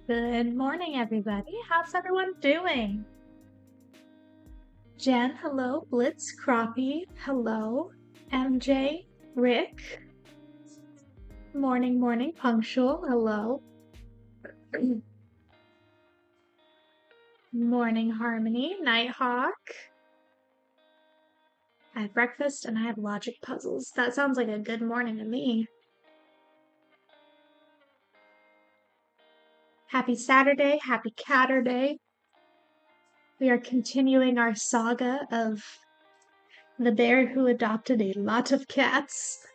Good morning, everybody. How's everyone doing? Jen, hello. Blitz, Crappie, hello. MJ, Rick, morning, punctual, hello. Morning, Harmony, Nighthawk. I have breakfast and I have logic puzzles. That sounds like a good morning to me. Happy Saturday, happy Catterday. We are continuing our saga of the bear who adopted a lot of cats.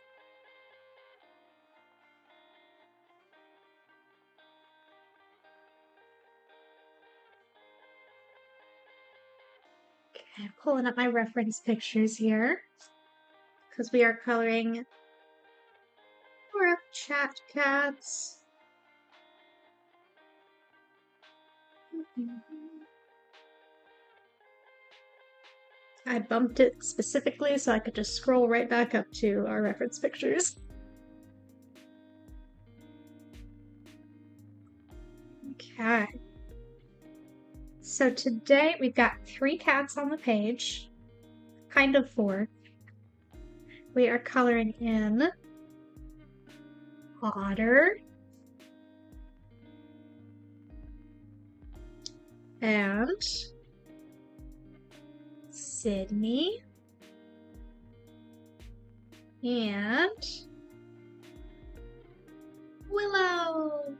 I'm pulling up my reference pictures here because we are coloring for chat cats. I bumped it specifically so I could just scroll right back up to our reference pictures. Okay. So today we've got 3 cats on the page, kind of 4. We are coloring in Otter and Sydney and Willow.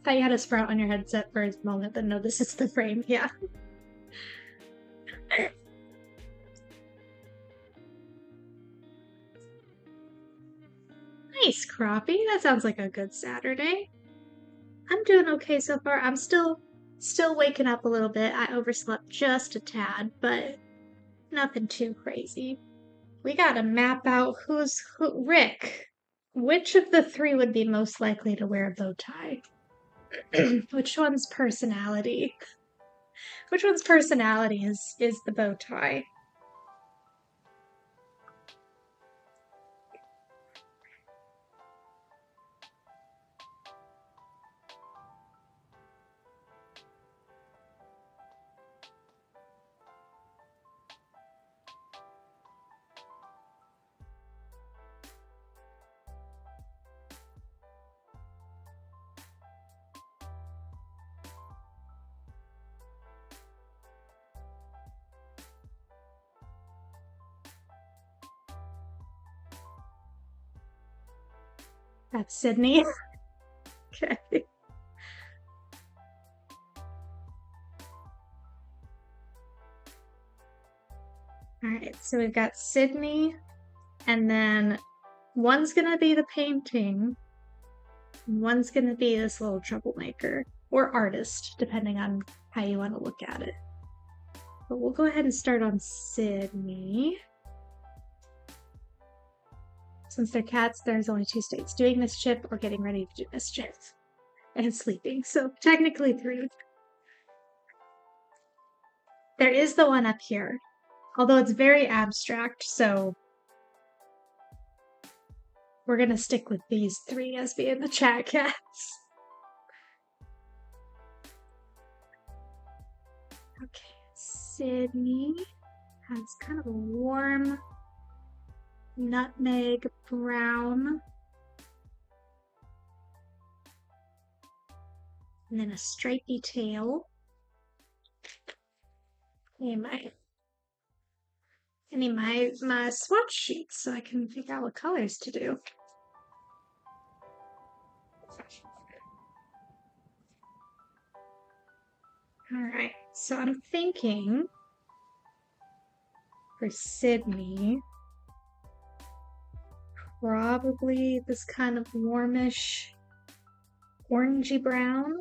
Thought you had a sprout on your headset for a moment, but no, this is the frame, yeah. Nice, Crappie. That sounds like a good Saturday. I'm doing okay so far. I'm still waking up a little bit. I overslept just a tad, but nothing too crazy. We gotta map out who's who. Rick, which of the 3 would be most likely to wear a bow tie? Which one's personality? Which one's personality is the bow tie? That's Sydney. Okay. All right, so we've got Sydney, and then one's gonna be the painting, one's gonna be this little troublemaker or artist, depending on how you want to look at it. But we'll go ahead and start on Sydney. Since they're cats, there's only 2 states: doing mischief or getting ready to do mischief. And sleeping, so technically 3. There is the one up here, although it's very abstract, so we're gonna stick with these 3 as being the chat cats. Okay, Sydney has kind of a warm nutmeg brown. And then a stripy tail. I need my swatch sheets so I can figure out what colors to do. Alright, so I'm thinking for Sydney, probably this kind of warmish orangey brown.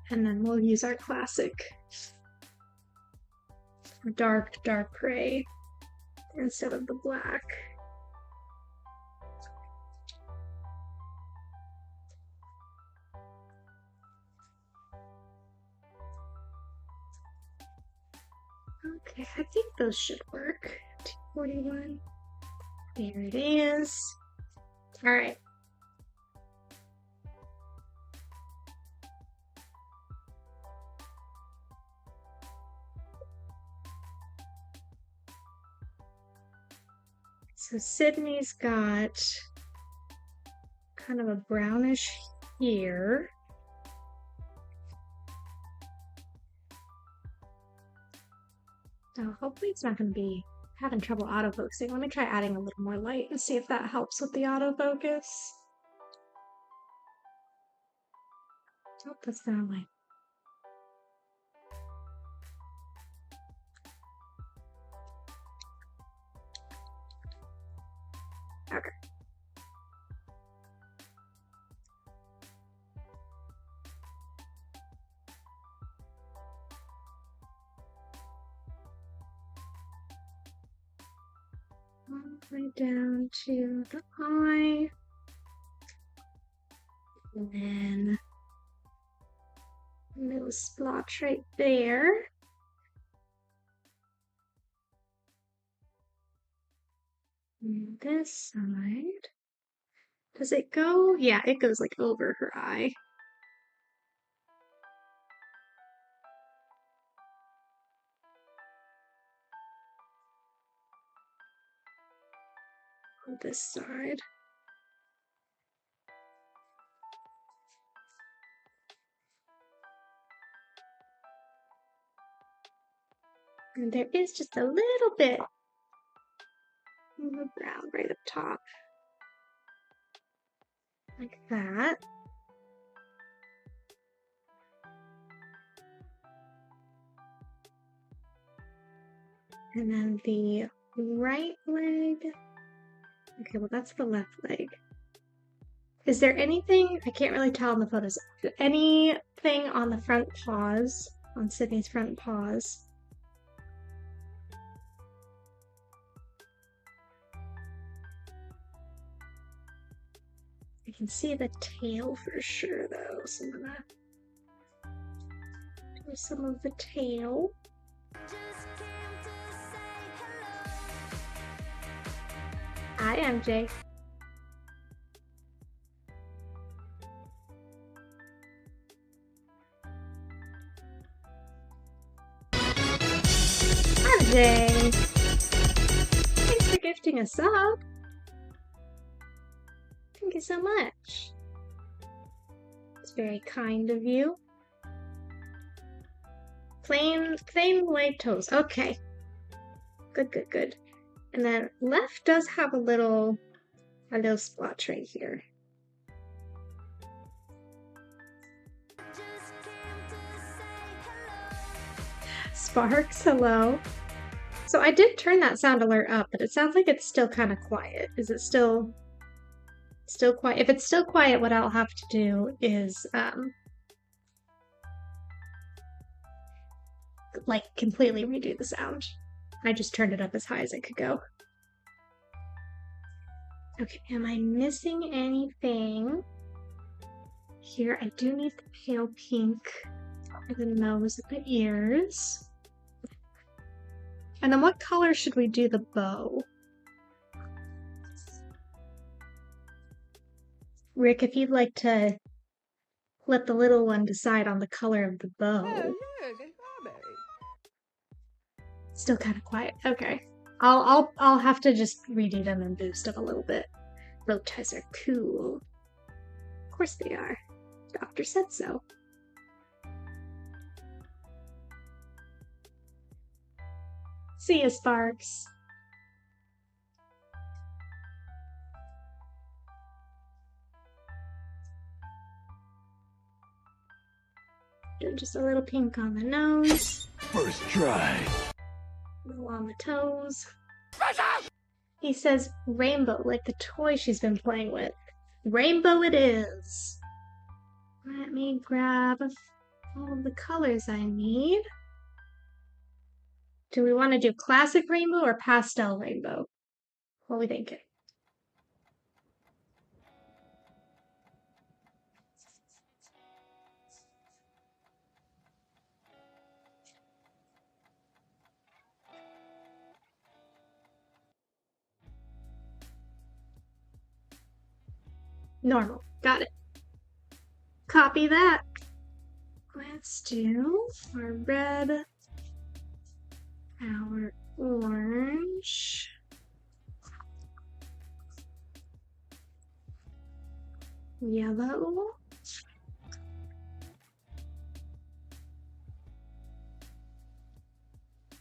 And then we'll use our classic dark gray instead of the black. Okay, I think those should work. 241. There it is. All right. So Sydney's got kind of a brownish here. So hopefully it's not going to be having trouble autofocusing. Let me try adding a little more light and see if that helps with the autofocus. Oh, that's not light. Okay. All the way down to the eye. And then a little splotch right there. And this side. Does it go? Yeah, it goes like over her eye. On this side. And there is just a little bit of brown right up top. Like that. And then the right leg. Okay, well that's the left leg. Is there anything, I can't really tell in the photos, anything on the front paws, on Sydney's front paws? I can see the tail for sure though, some of the tail. Hi, MJ. MJ! Thanks for gifting a sub. Thank you so much. It's very kind of you. Plain white toes. Okay. Good. And then left does have a little splotch right here. Sparks, hello. So I did turn that sound alert up, but it sounds like it's still kind of quiet. Is it still quiet? If it's still quiet, what I'll have to do is like completely redo the sound. I just turned it up as high as it could go. Okay, am I missing anything? Here, I do need the pale pink for the nose and the ears. And then what color should we do the bow? Rick, if you'd like to let the little one decide on the color of the bow. Still kind of quiet. Okay. I'll have to just redo them and boost them a little bit. Bow ties are cool. Of course they are. Doctor said so. See ya, Sparks. Doing just a little pink on the nose. First try. A little on the toes. He says rainbow, like the toy she's been playing with. Rainbow it is. Let me grab all of the colors I need. Do we want to do classic rainbow or pastel rainbow? What are we thinking? Normal. Got it. Copy that. Let's do our red, our orange. Yellow.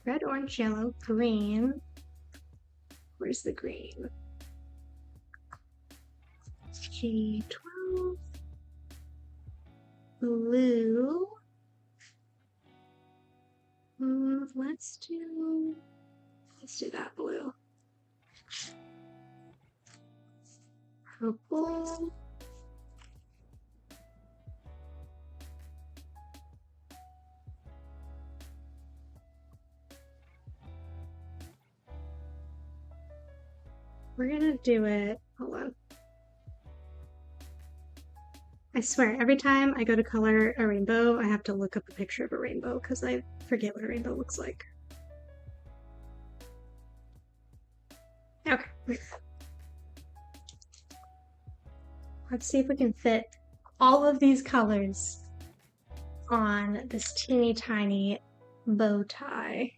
Red, orange, yellow, green. Where's the green? G12. Blue. Let's do that blue. Purple. We're gonna do it. Hold on. I swear, every time I go to color a rainbow, I have to look up a picture of a rainbow because I forget what a rainbow looks like. Okay. Let's see if we can fit all of these colors on this teeny tiny bow tie.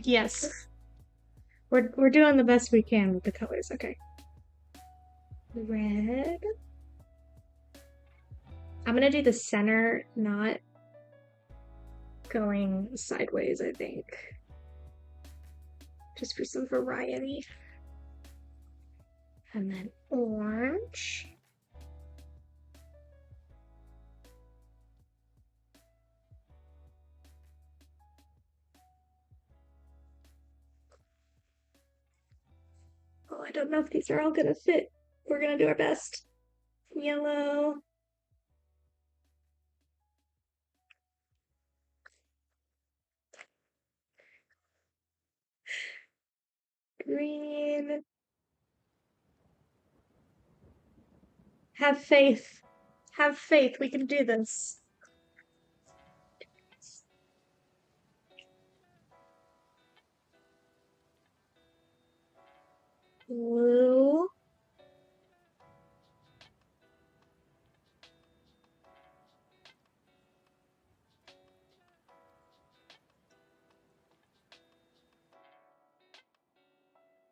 Yes. We're doing the best we can with the colors. Okay. Red. I'm gonna do the center, not going sideways, I think. Just for some variety. And then orange. Oh, I don't know if these are all gonna fit. We're gonna do our best. Yellow. Green. Have faith. Have faith. We can do this. Blue.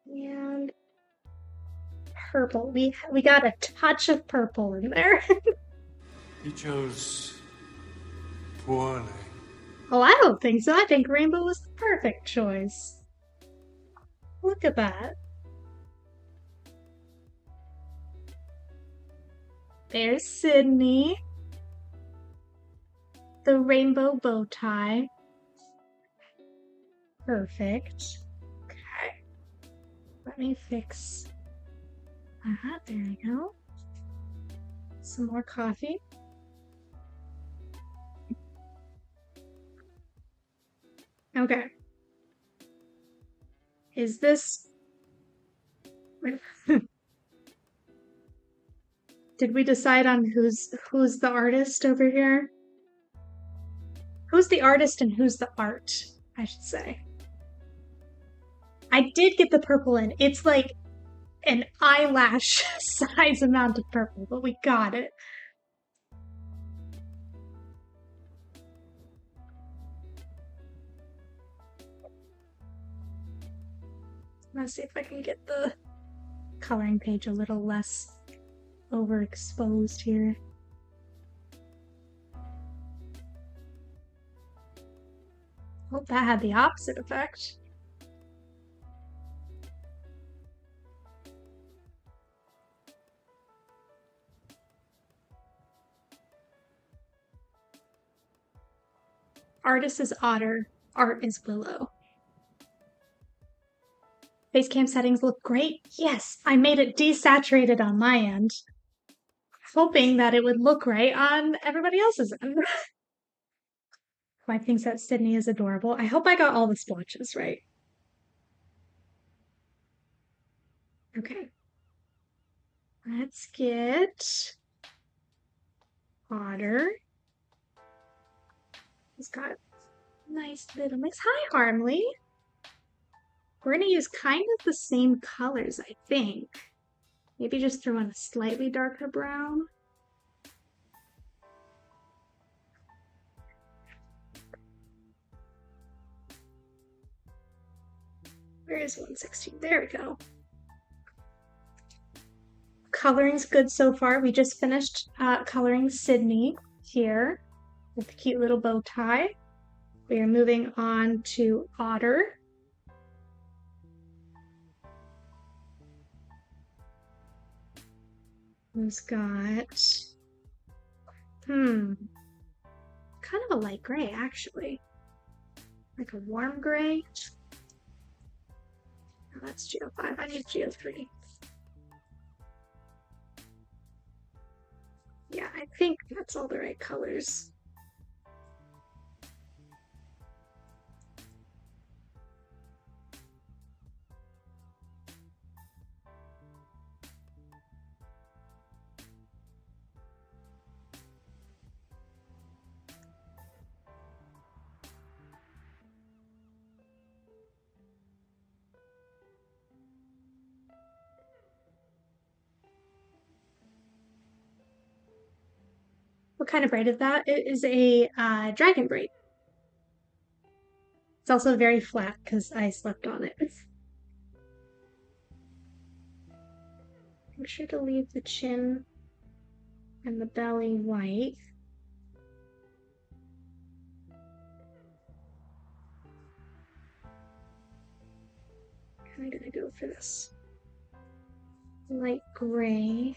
And purple. We got a touch of purple in there. You chose poorly. Oh, I don't think so. I think rainbow was the perfect choice. Look at that. There's Sydney. The rainbow bow tie. Perfect. Okay. Let me fix that. There we go. Some more coffee. Okay. Is this... Did we decide on who's the artist over here? Who's the artist and who's the art, I should say. I did get the purple in. It's like an eyelash size amount of purple, but we got it. Let's see if I can get the coloring page a little less overexposed here. Oh, that had the opposite effect. Artist is otter, art is willow. Basecamp settings look great. Yes, I made it desaturated on my end, hoping that it would look right on everybody else's end. Mike thinks that Sydney is adorable. I hope I got all the splotches right. Okay. Let's get Otter. He's got Nice little mix. Hi, Harmly. We're gonna use kind of the same colors, I think. Maybe just throw in a slightly darker brown. Where is 116? There we go. Coloring's good so far. We just finished coloring Sydney here with the cute little bow tie. We are moving on to Otter. Who's got, kind of a light gray, actually. Like a warm gray. Oh, that's Geo5. I need Geo3. Yeah, I think that's all the right colors. What kind of braid is that? It is a dragon braid. It's also very flat because I slept on it. Make sure to leave the chin and the belly white. I'm gonna go for this light gray.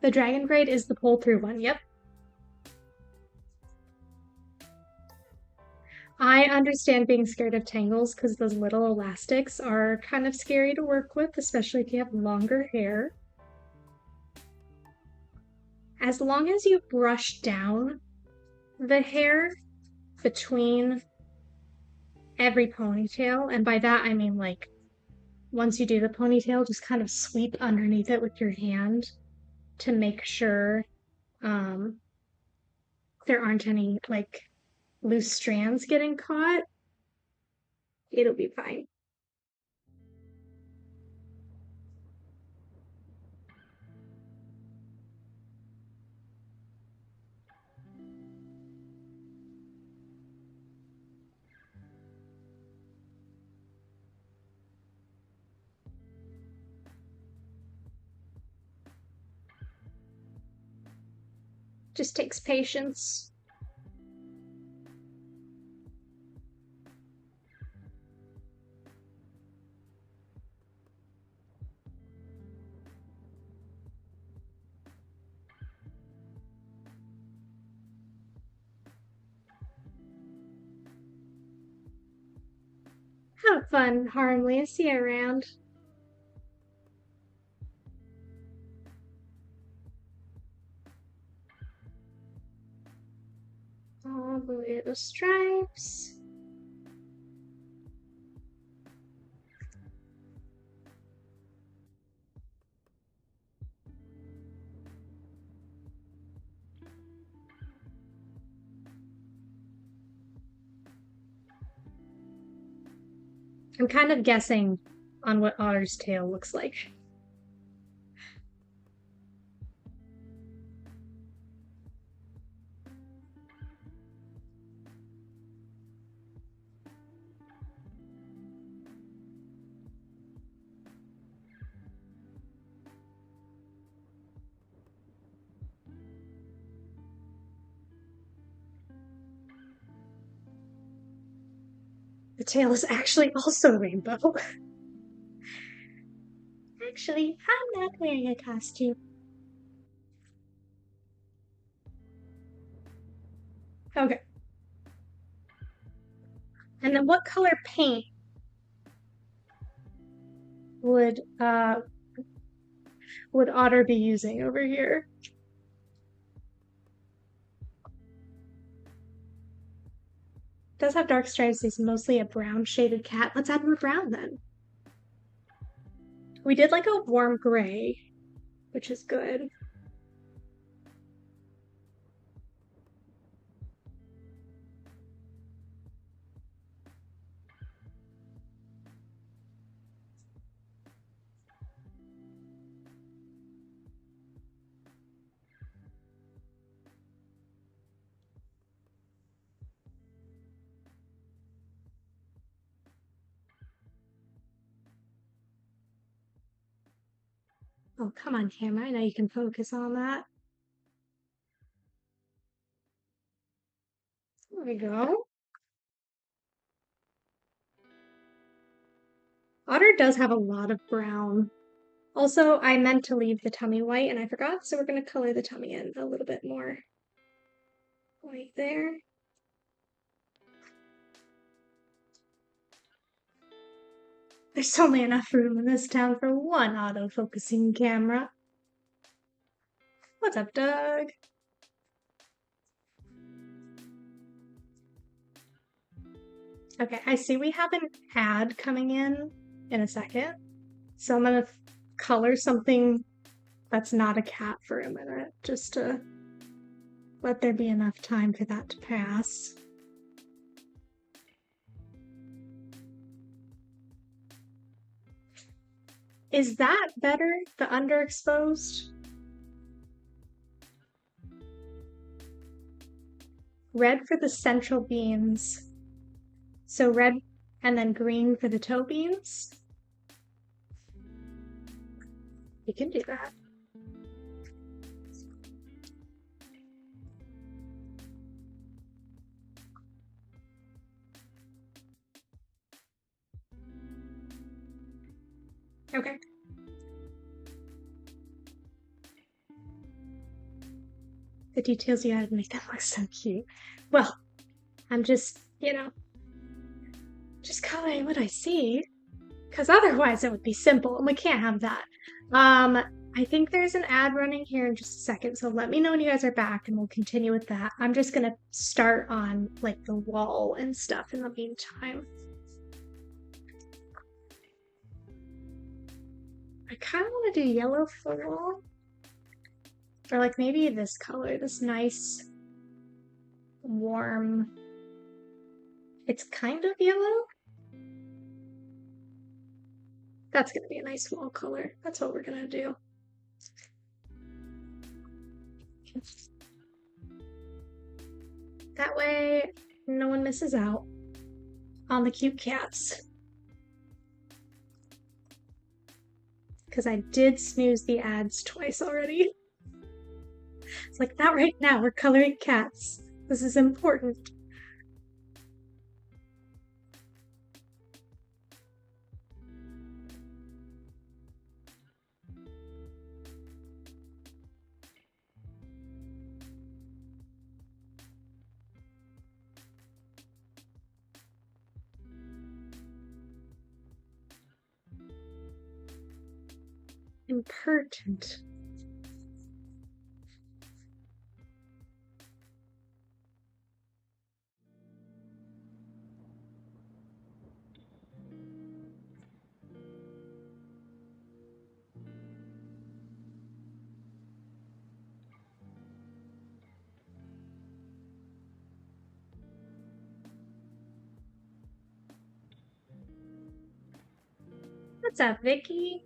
The dragon braid is the pull through one, yep. I understand being scared of tangles because those little elastics are kind of scary to work with, especially if you have longer hair. As long as you brush down the hair between every ponytail, and by that I mean like once you do the ponytail, just kind of sweep underneath it with your hand to make sure there aren't any like loose strands getting caught. It'll be fine. Just takes patience. Have fun, Harmly. See you around. All the little stripes. I'm kind of guessing on what Otter's tail looks like. The tail is actually also rainbow. Actually, I'm not wearing a costume. Okay. And then what color paint would Otter be using over here? Does have dark stripes. He's mostly a brown shaded cat. Let's add more brown then. We did like a warm gray, which is good. Oh, come on, camera. I know you can focus on that. There we go. Otter does have a lot of brown. Also, I meant to leave the tummy white and I forgot, so we're going to color the tummy in a little bit more. White there. There's only enough room in this town for one auto-focusing camera. What's up, Doug? Okay, I see we have an ad coming in a second. So I'm gonna color something that's not a cat for a minute, just to let there be enough time for that to pass. Is that better, the underexposed? Red for the central beans. So red and then green for the toe beans? You can do that. Okay. The details you added make them look so cute. Well, I'm just, just coloring what I see. Because otherwise it would be simple, and we can't have that. I think there's an ad running here in just a second, so let me know when you guys are back and we'll continue with that. I'm just gonna start on like the wall and stuff in the meantime. I kind of want to do yellow for the wall. Or like maybe this color, this nice, warm, it's kind of yellow. That's gonna be a nice wall color. That's what we're gonna do. That way, no one misses out on the cute cats. Because I did snooze the ads twice already. It's like, not right now, we're coloring cats. This is important. Important. What's up, Vicky?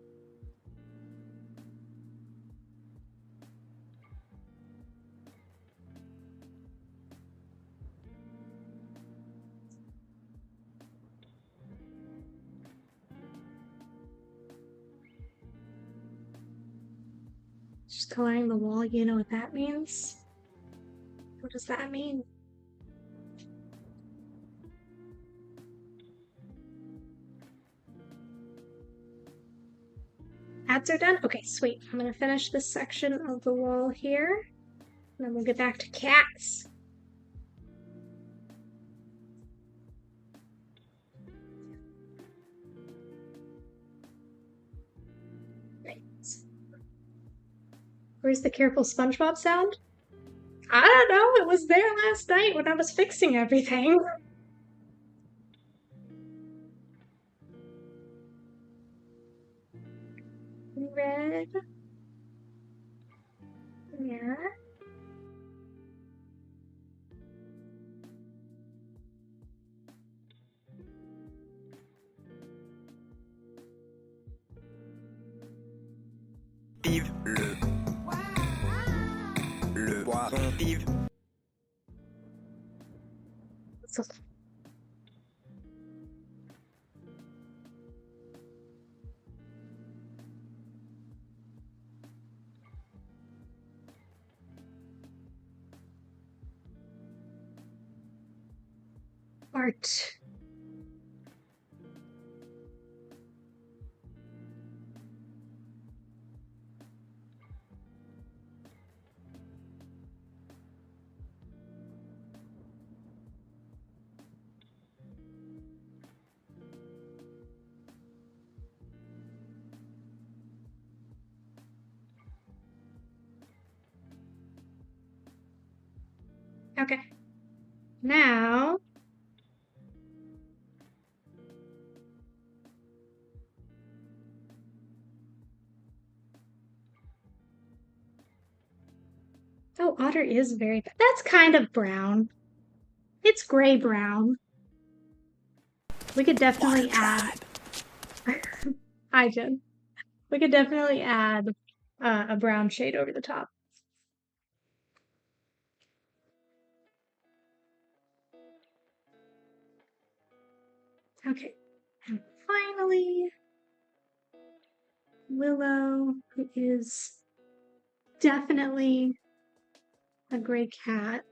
Just coloring the wall, you know what that means? What does that mean? Ads are done? Okay, sweet. I'm gonna finish this section of the wall here. And then we'll get back to cats. Where's the careful SpongeBob sound? I don't know. It was there last night when I was fixing everything. Red. Yeah. Vive le poiron vive. Art. Okay. Now. Oh, otter is very bad. That's kind of brown. It's gray brown. We could definitely add. Hi, Jen. We could definitely add a brown shade over the top. Okay. And finally, Willow, who is definitely a gray cat.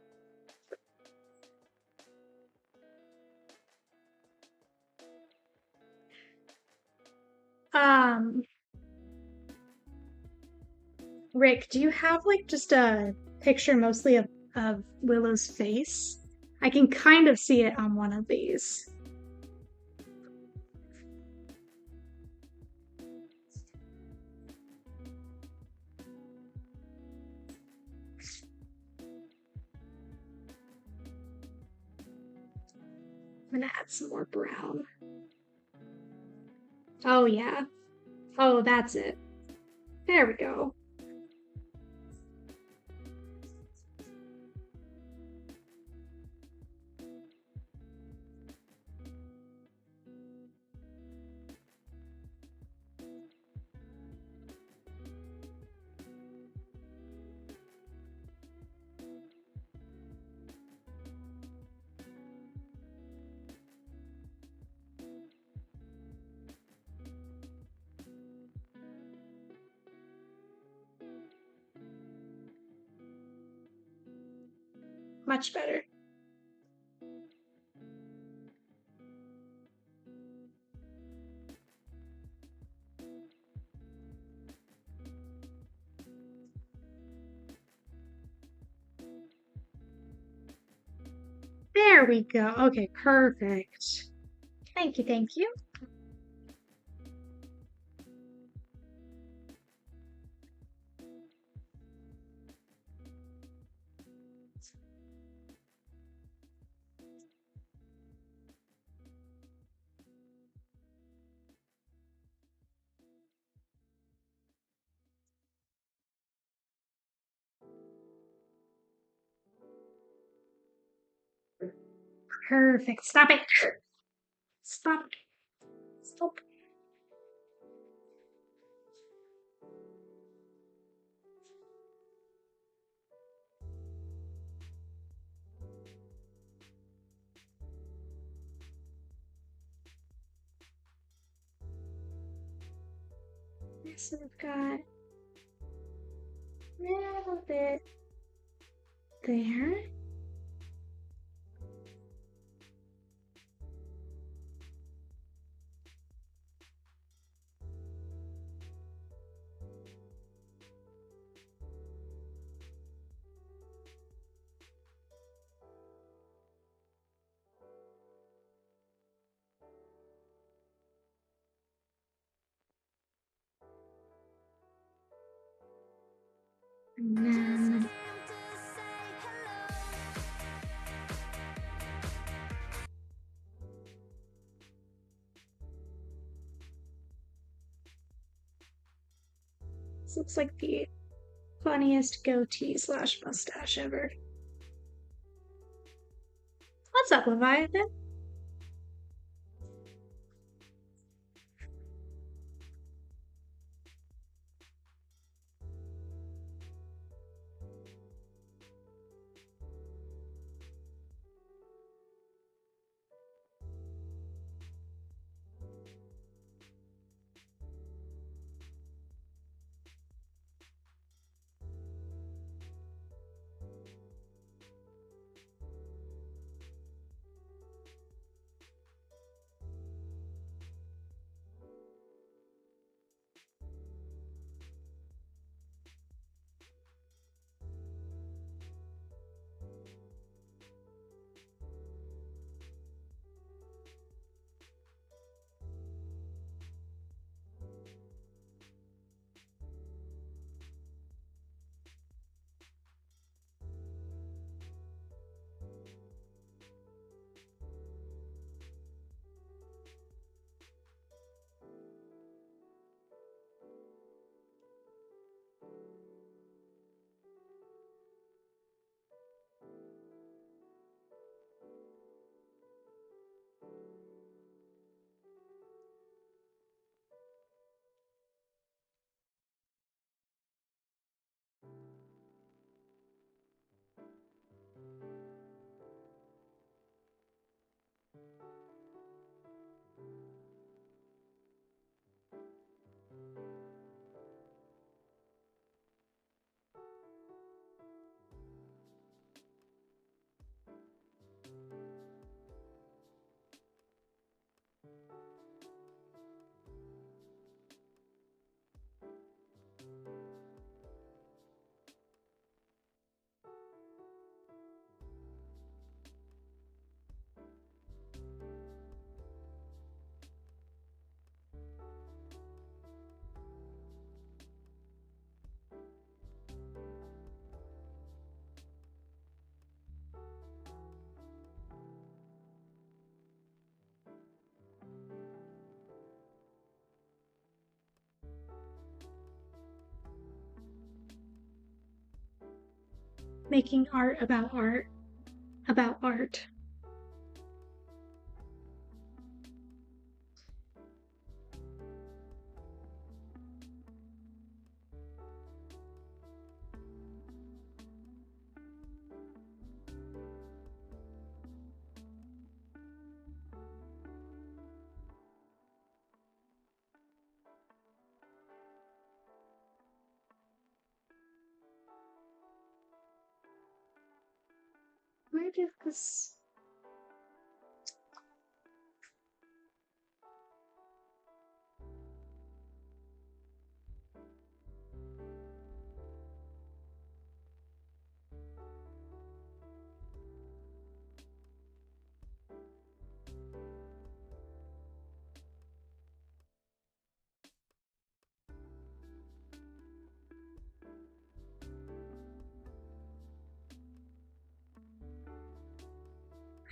Rick, do you have like just a picture mostly of Willow's face? I can kind of see it on one of these. I'm gonna add some more brown. Oh yeah. Oh, that's it. There we go. Much better. There we go. Okay, perfect. Thank you, thank you. Perfect. Stop it. Stop. Stop. So we've got a little bit there. And then this looks like the funniest goatee slash mustache ever. What's up, Leviathan? Making art about art about art. Where did this?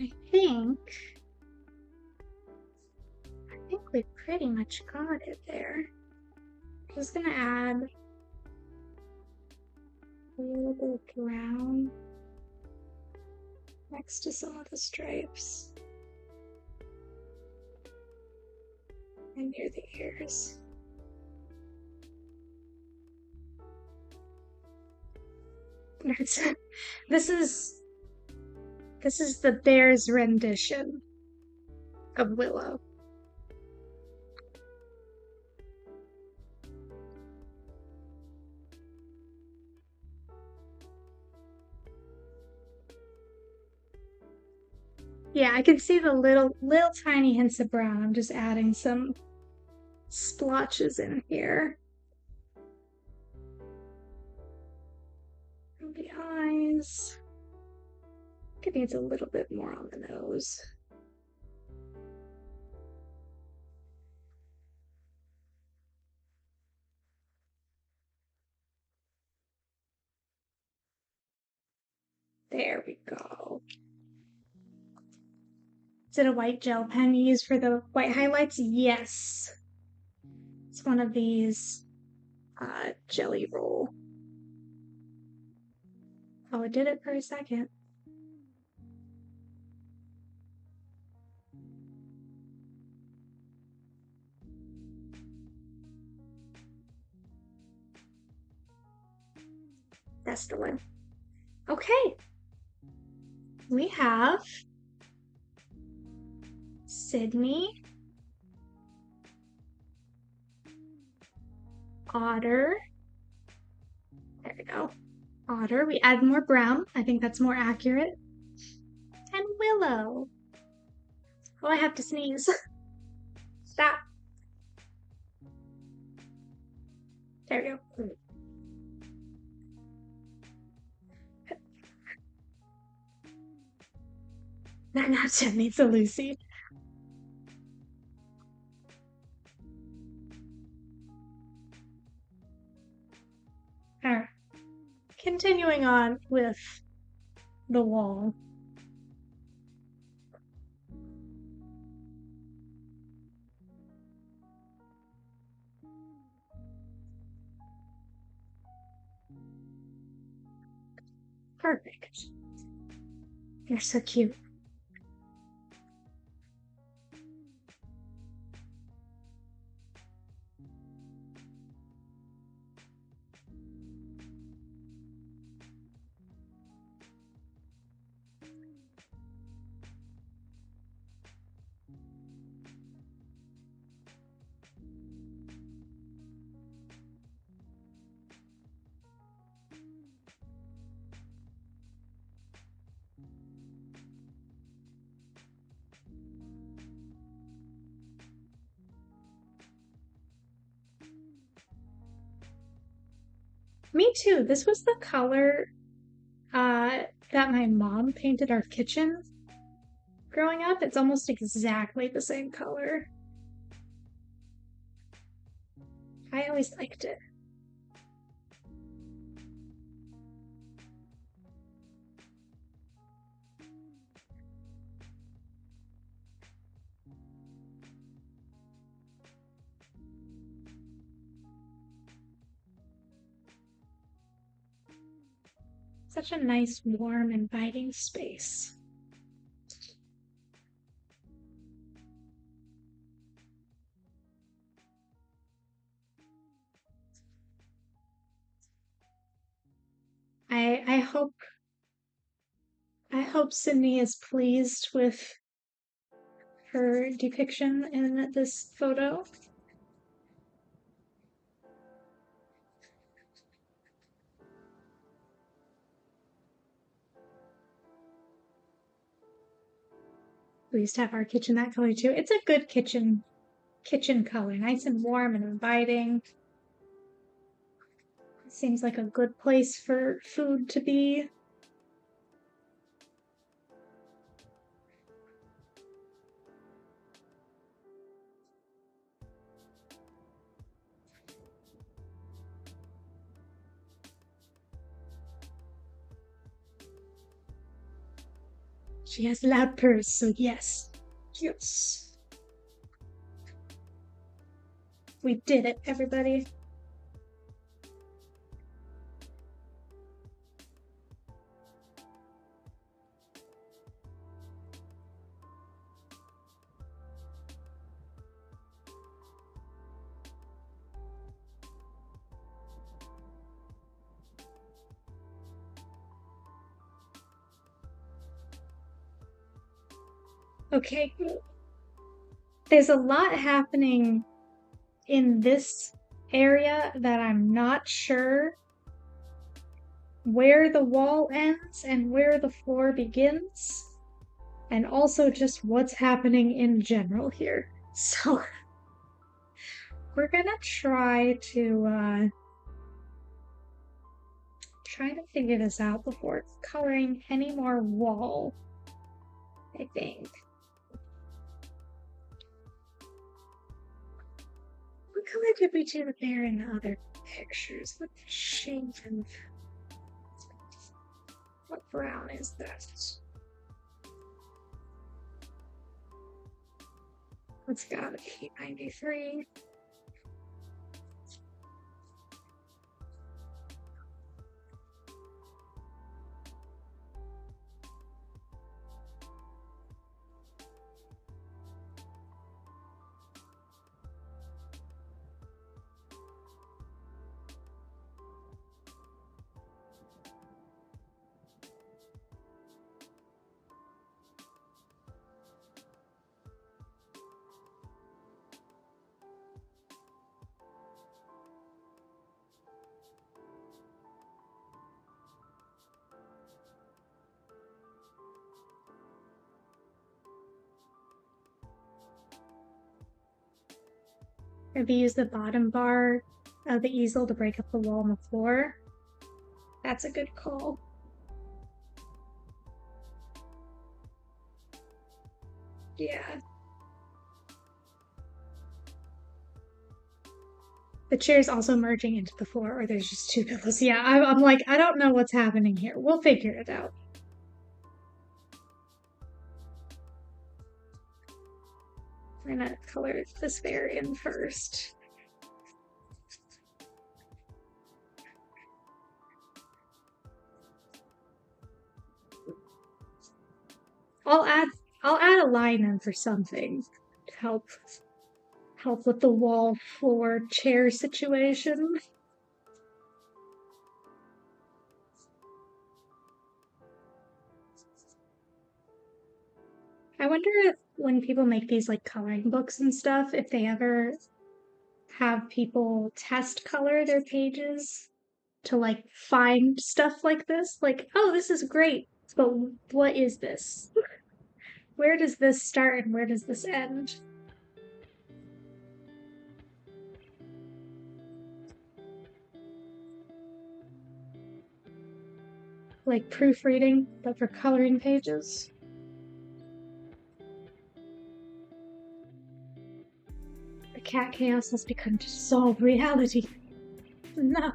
I think we pretty much got it there. I'm just gonna add a little bit of brown next to some of the stripes and near the ears. This is the bear's rendition of Willow. Yeah, I can see the little tiny hints of brown. I'm just adding some splotches in here. And the eyes. It needs a little bit more on the nose. There we go. Is it a white gel pen you use for the white highlights? Yes. It's one of these jelly roll. Oh, it did it for a second. That's the one. Okay. We have Sydney, Otter. There we go. Otter. We add more brown. I think that's more accurate. And Willow. Oh, I have to sneeze. Stop. There we go. Not Jenny, it's a Lucy. Alright. Continuing on with the wall. Perfect. You're so cute. Me too. This was the color that my mom painted our kitchen growing up. It's almost exactly the same color. I always liked it. Such a nice, warm, inviting space. I hope Sydney is pleased with her depiction in this photo. We used to have our kitchen that color too. It's a good kitchen color, nice and warm and inviting. Seems like a good place for food to be. She has loud purrs, so yes. Yes. We did it, everybody. Okay. There's a lot happening in this area that I'm not sure where the wall ends and where the floor begins, and also just what's happening in general here. So we're gonna try to figure this out before coloring any more wall, I think. What color did we do the bear in the other pictures? What shape of... What brown is that? It's gotta be 93. Maybe use the bottom bar of the easel to break up the wall on the floor. That's a good call. Yeah. The chair's also merging into the floor, or there's just two pillows. Yeah, I'm like, I don't know what's happening here. We'll figure it out. We're gonna color this variant first. I'll add a line in for something to help with the wall floor chair situation. I wonder if when people make these like coloring books and stuff, if they ever have people test color their pages to like find stuff like this. Like, oh, this is great, but what is this? Where does this start and where does this end? Like proofreading, but for coloring pages. The cat chaos has begun to dissolve reality. No.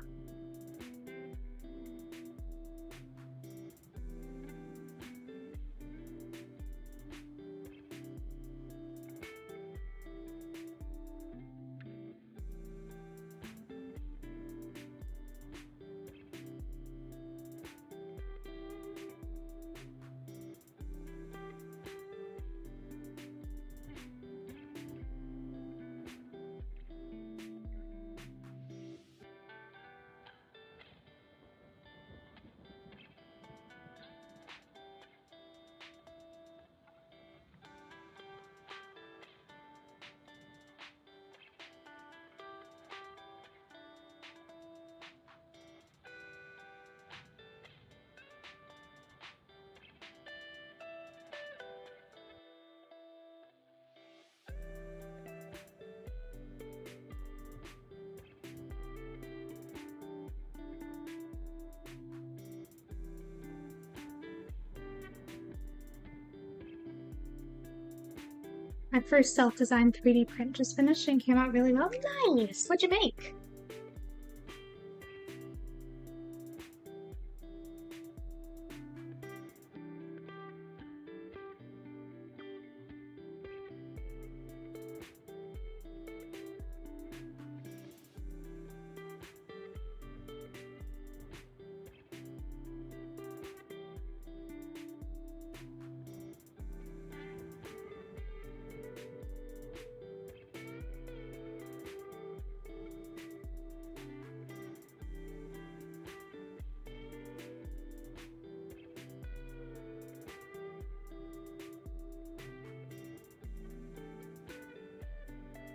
My first self-designed 3D print just finished and came out really well. Nice! What'd you make?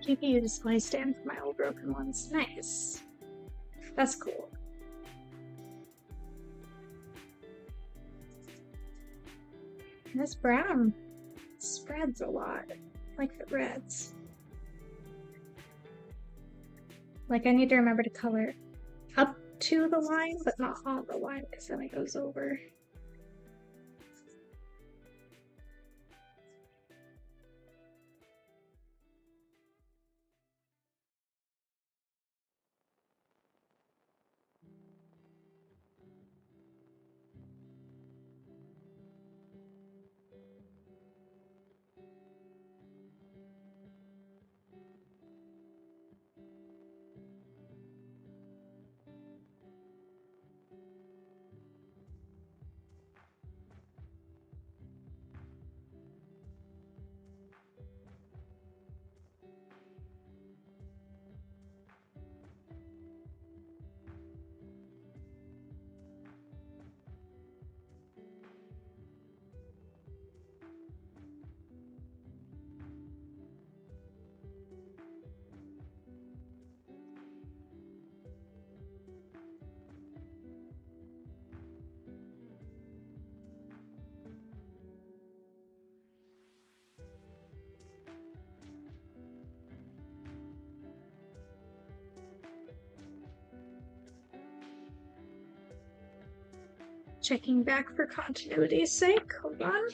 GPU display stand for my old broken ones. Nice. That's cool. This brown spreads a lot, like the reds. Like I need to remember to color up to the line, but not on the line, because then it goes over. checking back for continuity's sake. Hold on.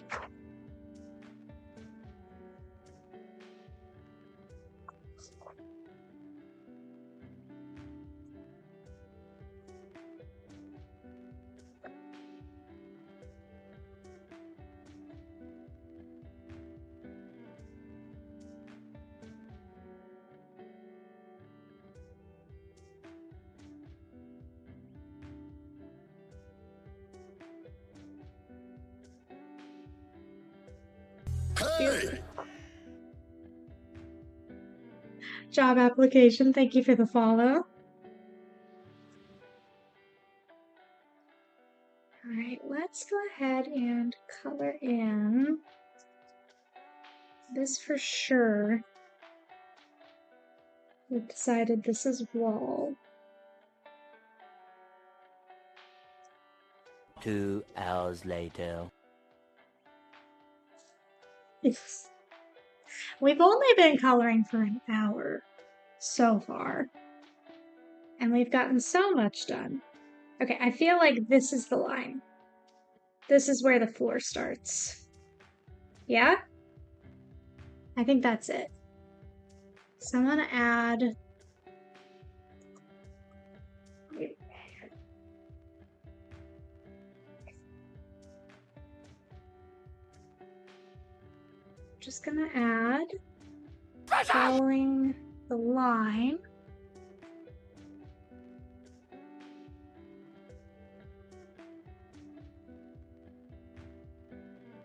Hey! Job application, thank you for the follow. Alright, let's go ahead and color in this for sure. We've decided this is wall. 2 hours later. We've only been coloring for an hour so far, and we've gotten so much done. Okay, I feel like this is the line. This is where the floor starts. Yeah? I think that's it. So I'm gonna add... Just gonna add, following the line.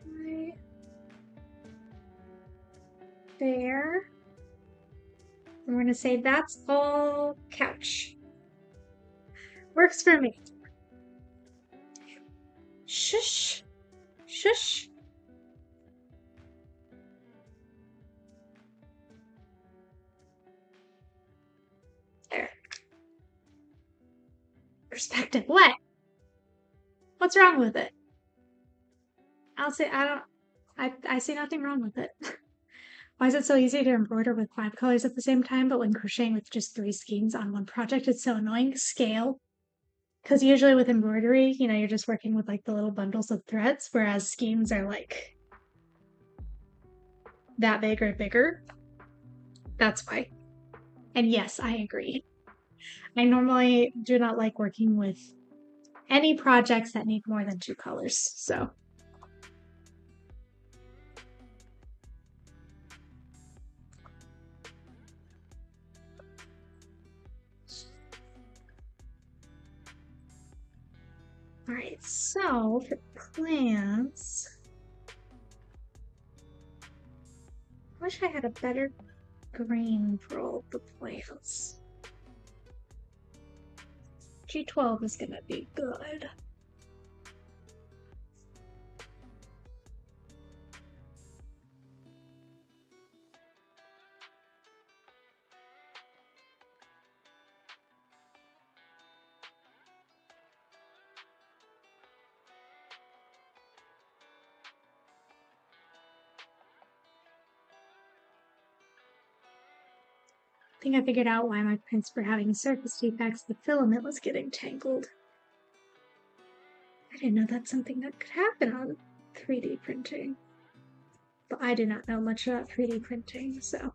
Right there. And we're gonna say that's all couch. Works for me. Shush. Shush. There. Perspective. What? What's wrong with it? I see nothing wrong with it. Why is it so easy to embroider with 5 colors at the same time, but when crocheting with just 3 skeins on one project, it's so annoying? Scale. Because usually with embroidery, you know, you're just working with like the little bundles of threads, whereas skeins are like that big or bigger. That's why. And yes, I agree. I normally do not like working with any projects that need more than 2 colors, so. Alright, so for plants, I wish I had a better green for all the plants. G12 is gonna be good. I think I figured out why my prints were having surface defects. The filament was getting tangled. I didn't know that's something that could happen on 3D printing. But I do not know much about 3D printing, so.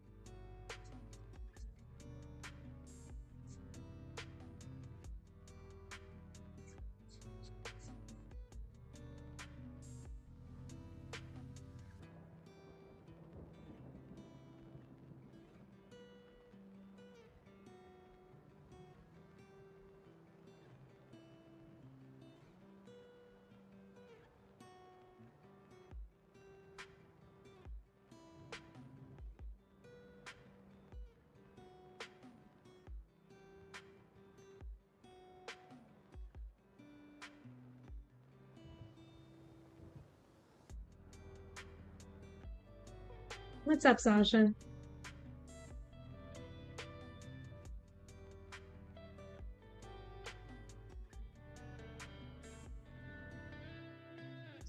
What's up, Sasha?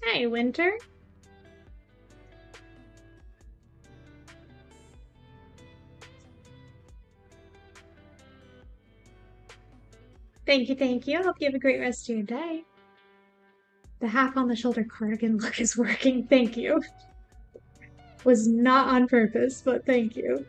Hey, Winter. Thank you, thank you. I hope you have a great rest of your day. The half on the shoulder cardigan look is working. Thank you. Was not on purpose, but thank you.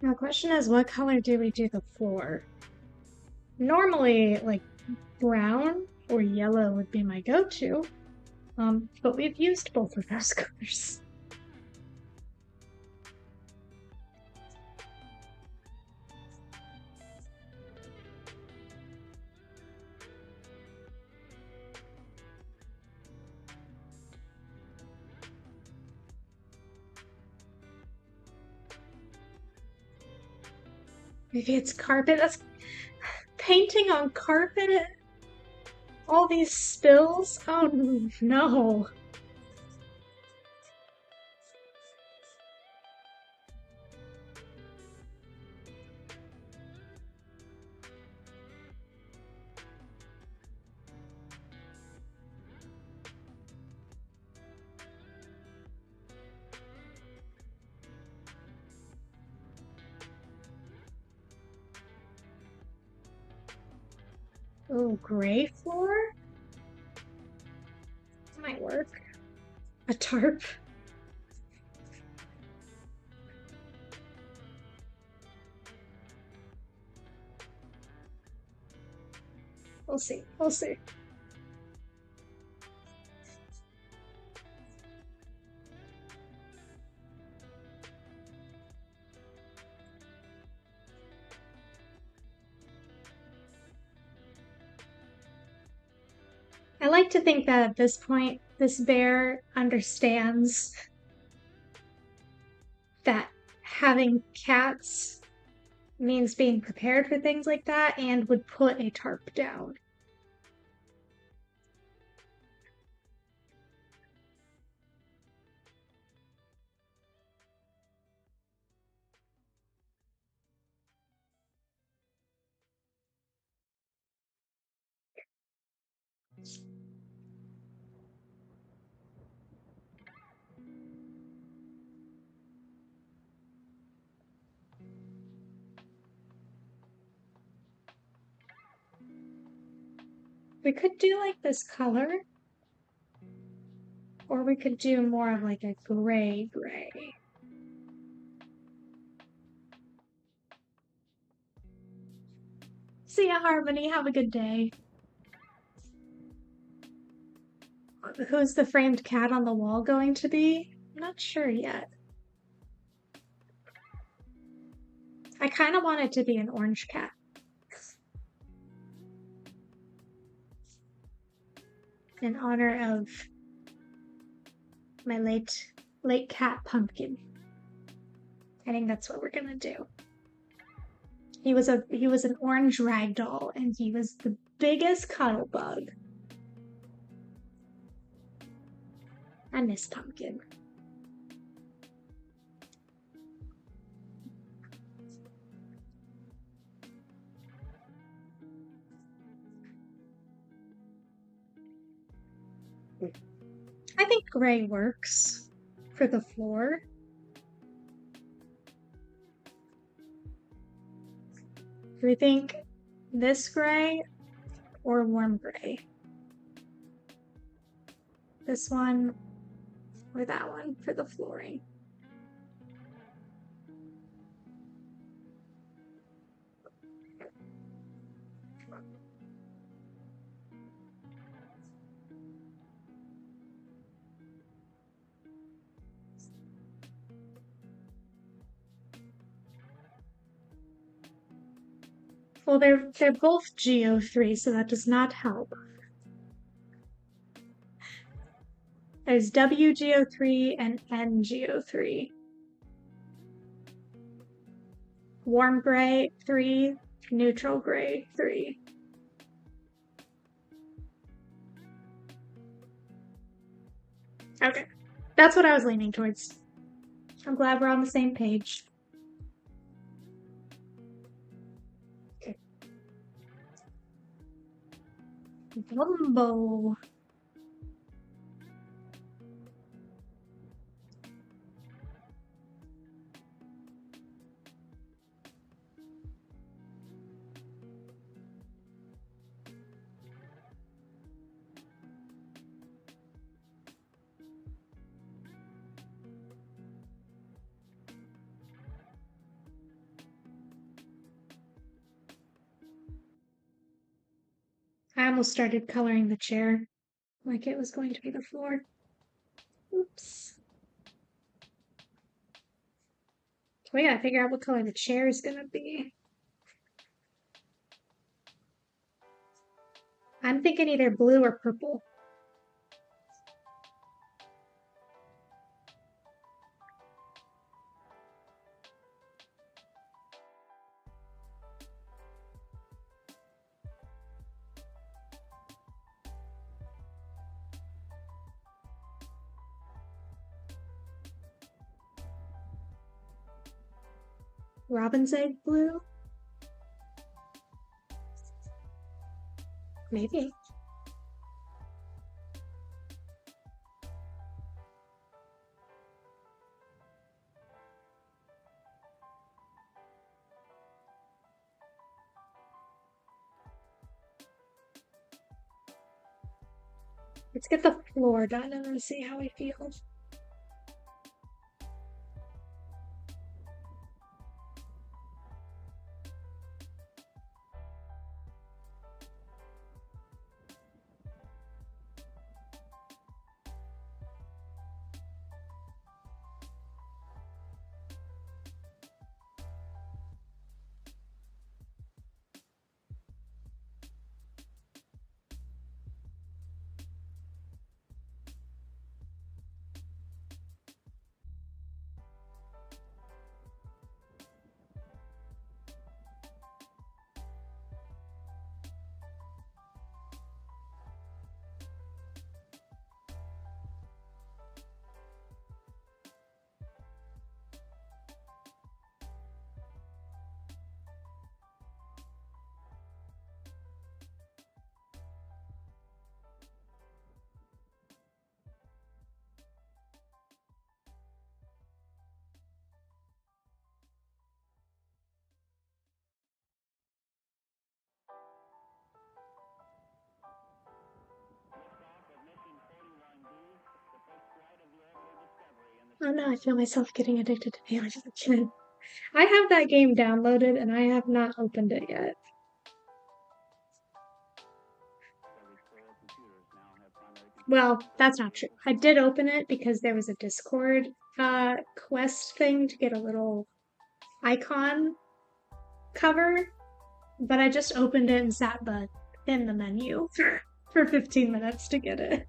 Now, the question is, what color do we do the floor? Normally, like, brown or yellow would be my go-to, but we've used both of those colors. Maybe it's carpet. That's painting on carpet. All these spills. Oh no. Oh, gray floor? That might work. A tarp. We'll see. We'll see. I like to think that at this point, this bear understands that having cats means being prepared for things like that and would put a tarp down. We could do like this color, or we could do more of like a gray. See ya, Harmony. Have a good day. Who's the framed cat on the wall going to be? I'm not sure yet. I kind of want it to be an orange cat. In honor of my late cat Pumpkin. I think that's what we're gonna do. He was an orange ragdoll, and he was the biggest cuddle bug. I miss Pumpkin. I think gray works for the floor. Do we think this gray or warm gray? This one or that one for the flooring? Well, they're both GO3, so that does not help. There's WGO3 and NGO3. Warm gray 3, neutral gray 3. Okay, that's what I was leaning towards. I'm glad we're on the same page. Okay. Dumbo. I almost started coloring the chair like it was going to be the floor. Oops. We gotta figure out what color the chair is gonna be. I'm thinking either blue or purple. Robin's egg blue? Maybe. Let's get the floor done and then see how he feels. Oh no, I feel myself getting addicted to Aliens again. I have that game downloaded and I have not opened it yet. Well, that's not true. I did open it because there was a Discord quest thing to get a little icon cover, but I just opened it and sat in the menu for 15 minutes to get it.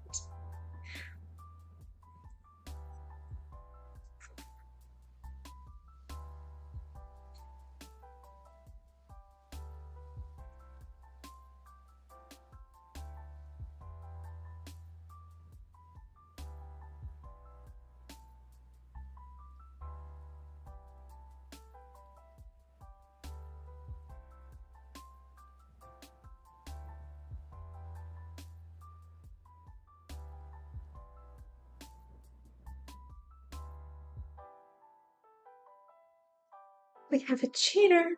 We have a cheater.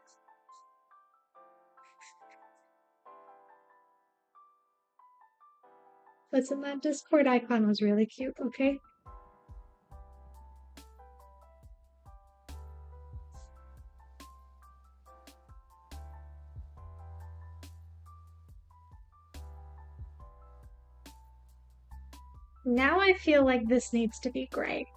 Listen, that Discord icon was really cute, okay? Now I feel like this needs to be gray.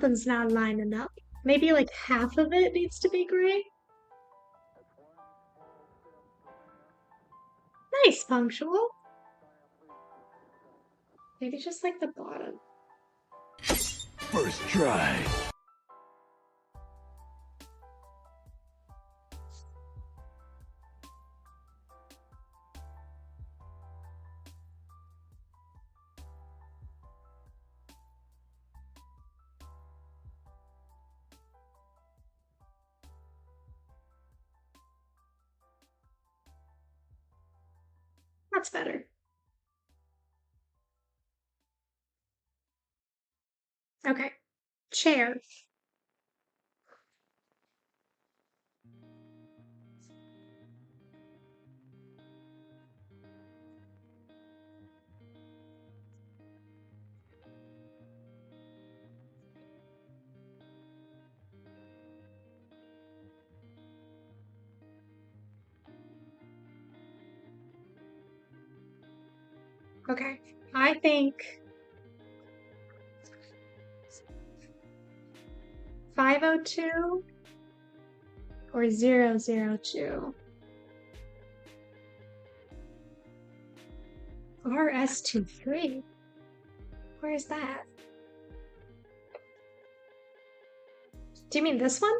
something's not lining up. Maybe like half of it needs to be gray. Nice, Punctual. Maybe just like the bottom. First try. That's better. Okay. Chair. Okay. I think 502 or 002. Or S23. Where's that? Do you mean this one?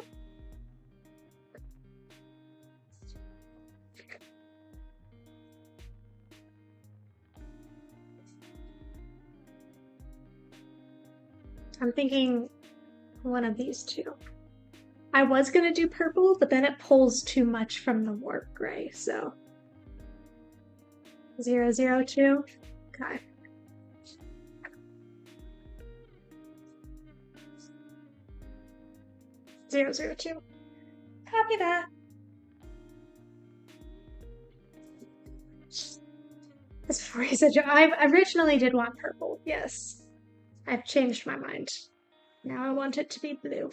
I'm thinking one of these two. I was gonna do purple, but then it pulls too much from the warp gray, so 002. Okay. Zero, 002. Copy that. That's before he said I originally did want purple, yes. I've changed my mind. Now I want it to be blue.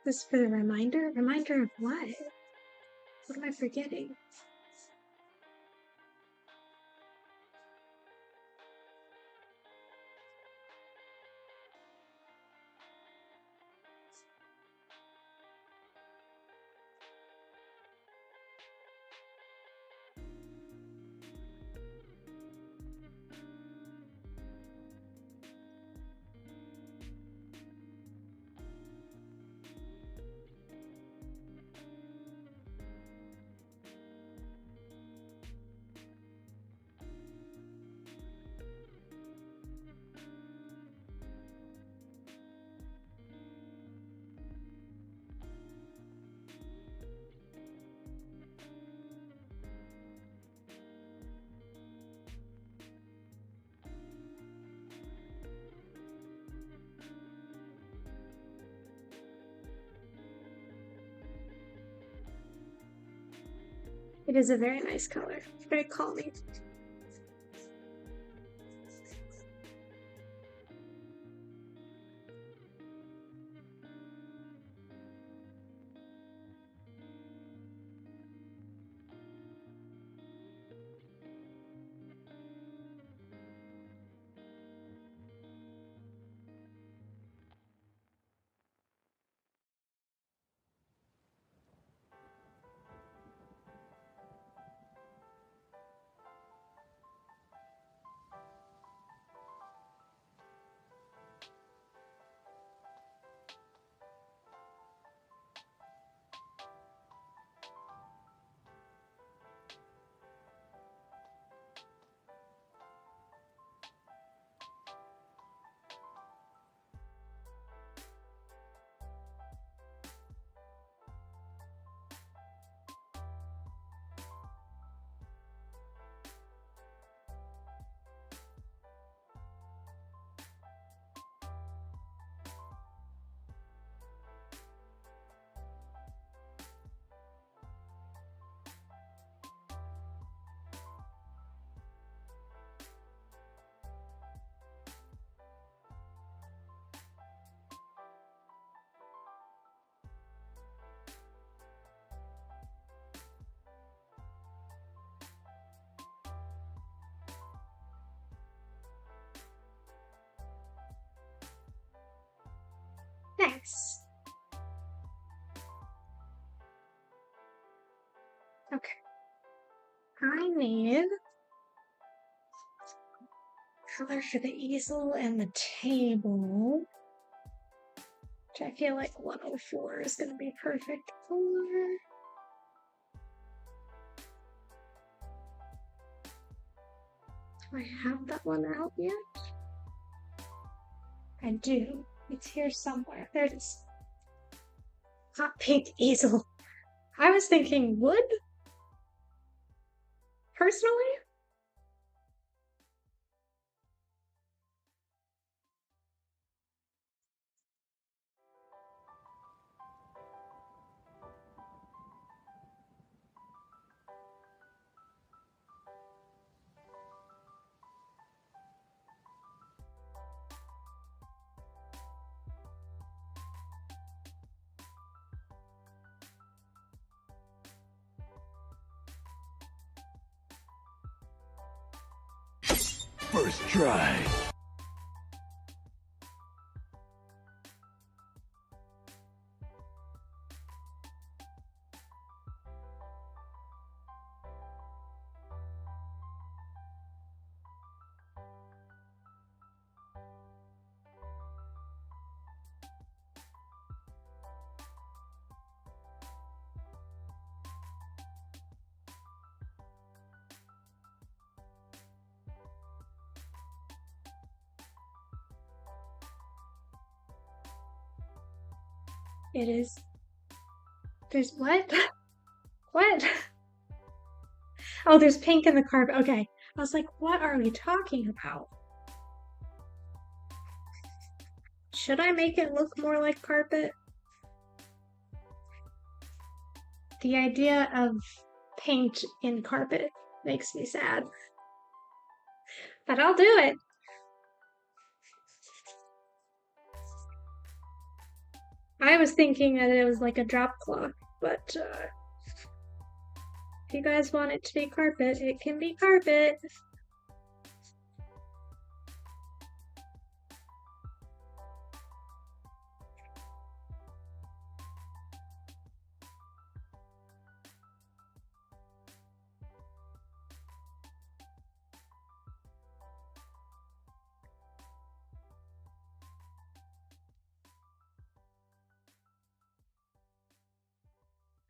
This for the reminder? Reminder of what? What am I forgetting? It is a very nice color. Very calming. Okay. I need color for the easel and the table, which I feel like 104 is going to be perfect for. Do I have that one out yet? I do. It's here somewhere. There it is. Hot pink easel. I was thinking wood, personally. First try. It is. There's what? What? Oh, there's pink in the carpet. Okay. I was like, what are we talking about? Should I make it look more like carpet? The idea of paint in carpet makes me sad. But I'll do it. I was thinking that it was like a drop cloth, but if you guys want it to be carpet, it can be carpet.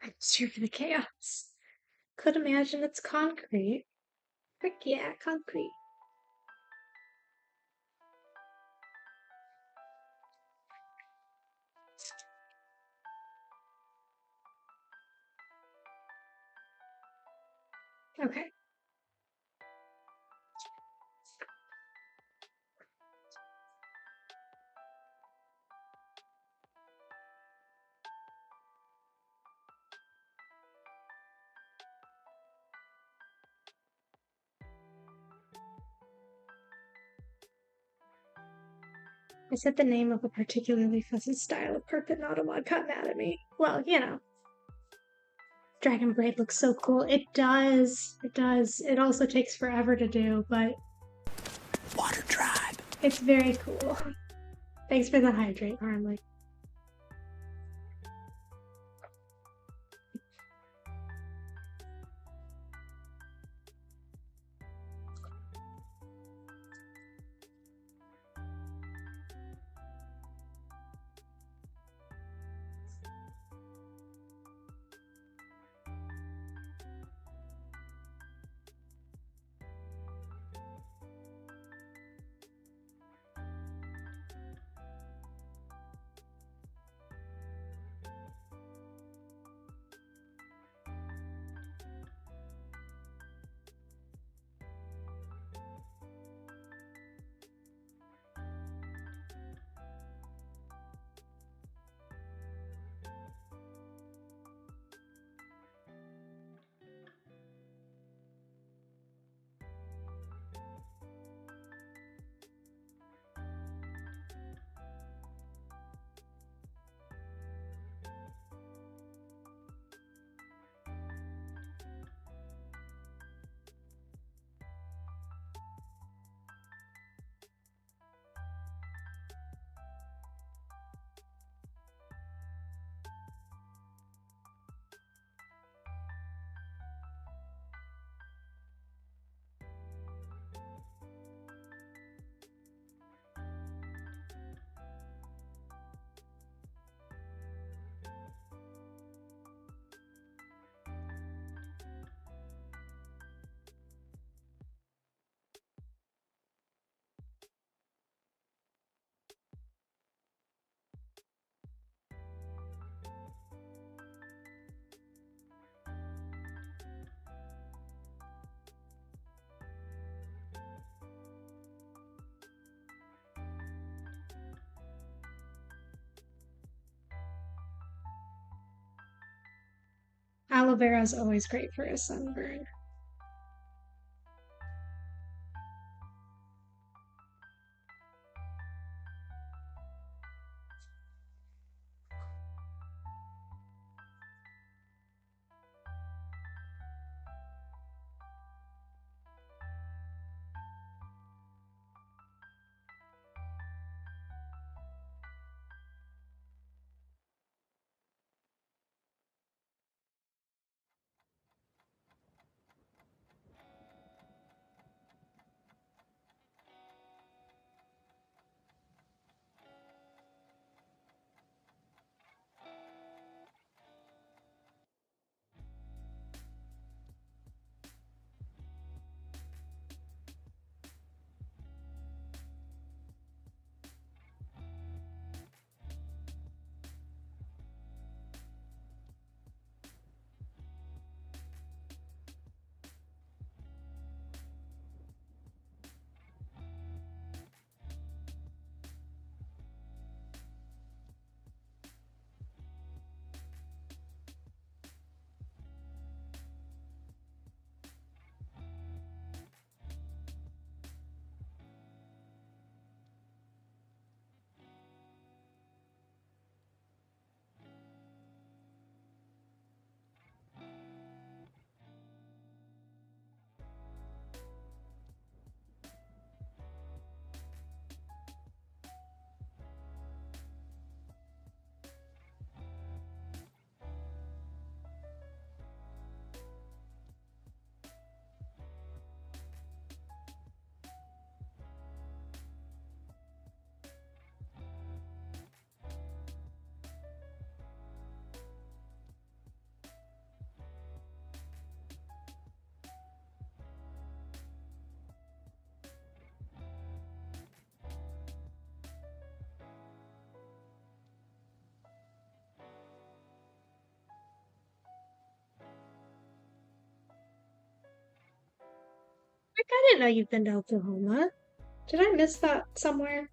I'm just here for the chaos. Could imagine it's concrete. Heck yeah, concrete. Okay. I said the name of a particularly fussy style of carpet, not a mod got mad at me. Well, you know. Dragon Braid looks so cool. It does. It does. It also takes forever to do, but Water tribe. it's very cool. Thanks for the hydrate, Harmley. aloe vera is always great for a sunburn. I didn't know you've been to Oklahoma. Did I miss that somewhere?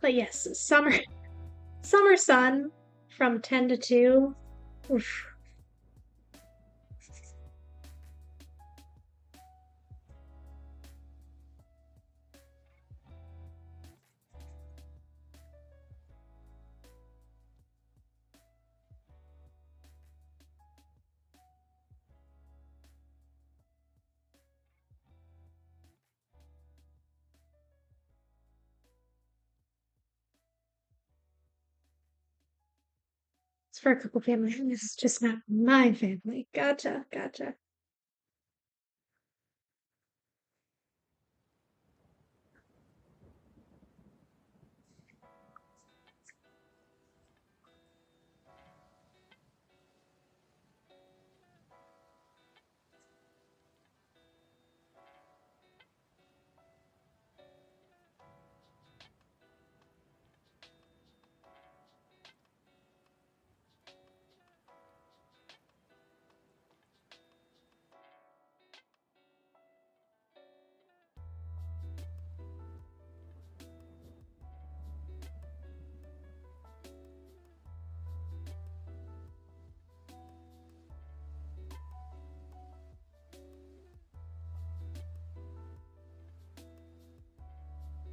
But yes, summer sun from 10 to 2. Oof. It's for a couple family. This is just not my family. Gotcha, gotcha.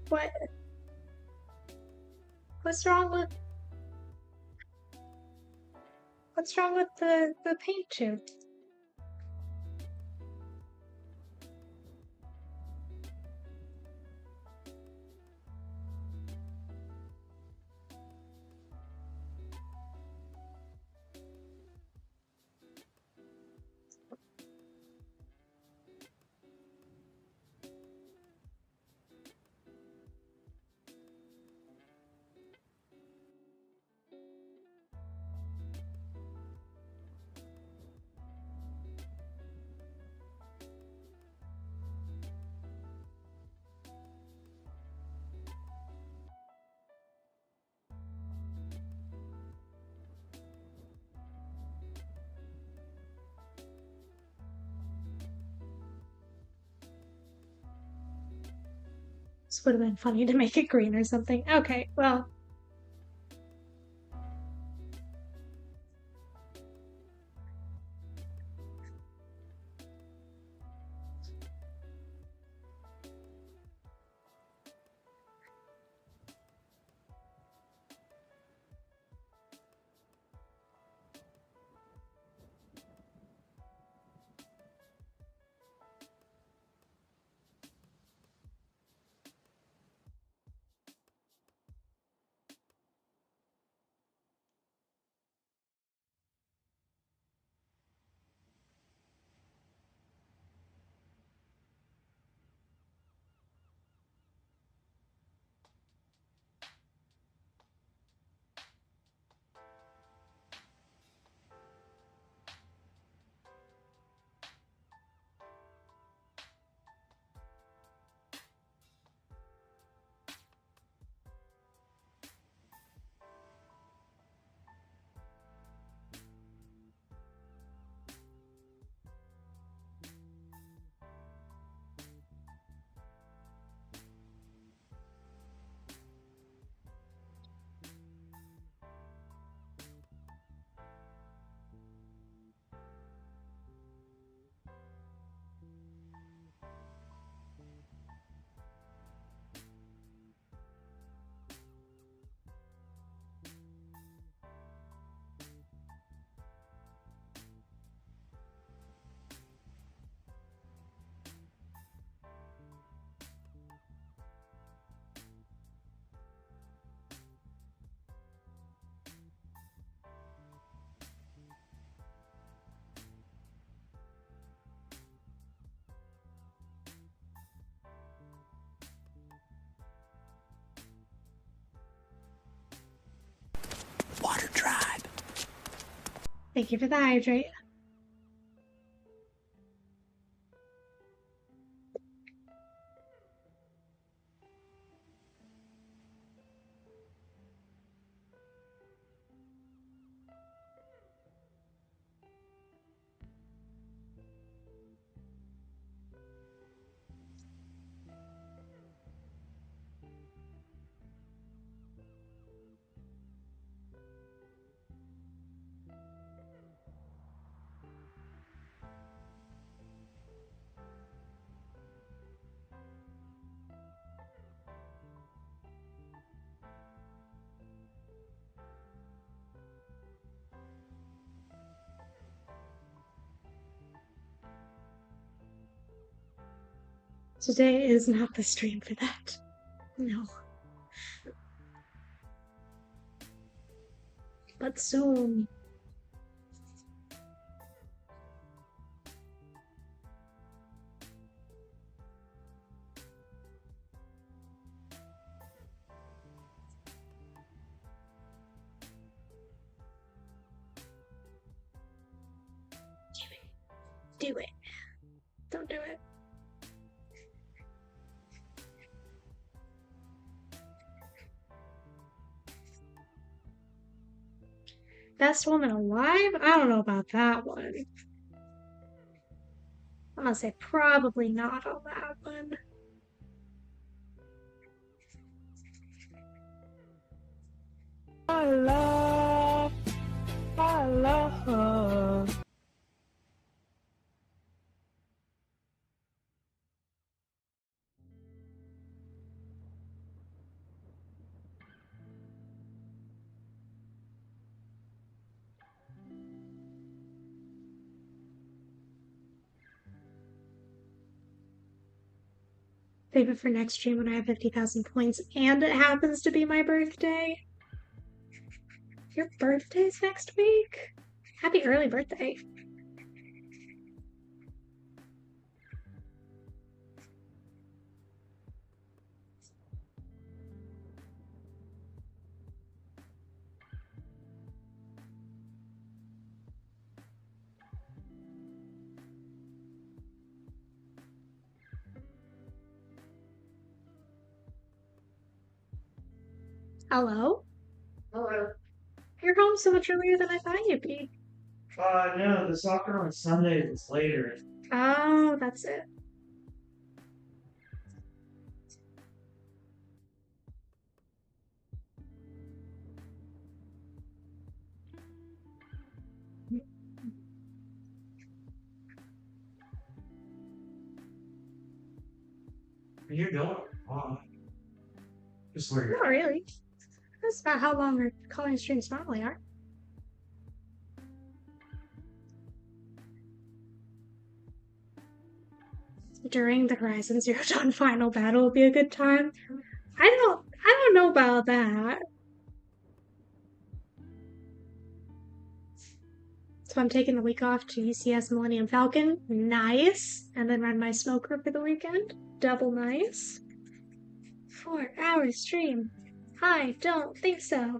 What? What's wrong with the paint tube? This would have been funny to make it green or something. Okay, well, Thank you for the hydrate. Today is not the stream for that. No. But soon. Do it. Don't do it. Best woman alive? I don't know about that one. I'm gonna say probably not on that one. I love. Save it for next stream when I have 50,000 points and it happens to be my birthday. Your birthday's next week? Happy early birthday. Hello? Hello. You're home so much earlier than I thought you'd be. No, the soccer on Sunday is later. Oh, that's it. You don't. Just where you're Not really. That's about how long our calling streams normally are. During the Horizon Zero Dawn final battle will be a good time. I don't know about that. So I'm taking the week off to UCS Millennium Falcon. Nice. And then run my smoker for the weekend. Double nice. 4-hour stream. I don't think so.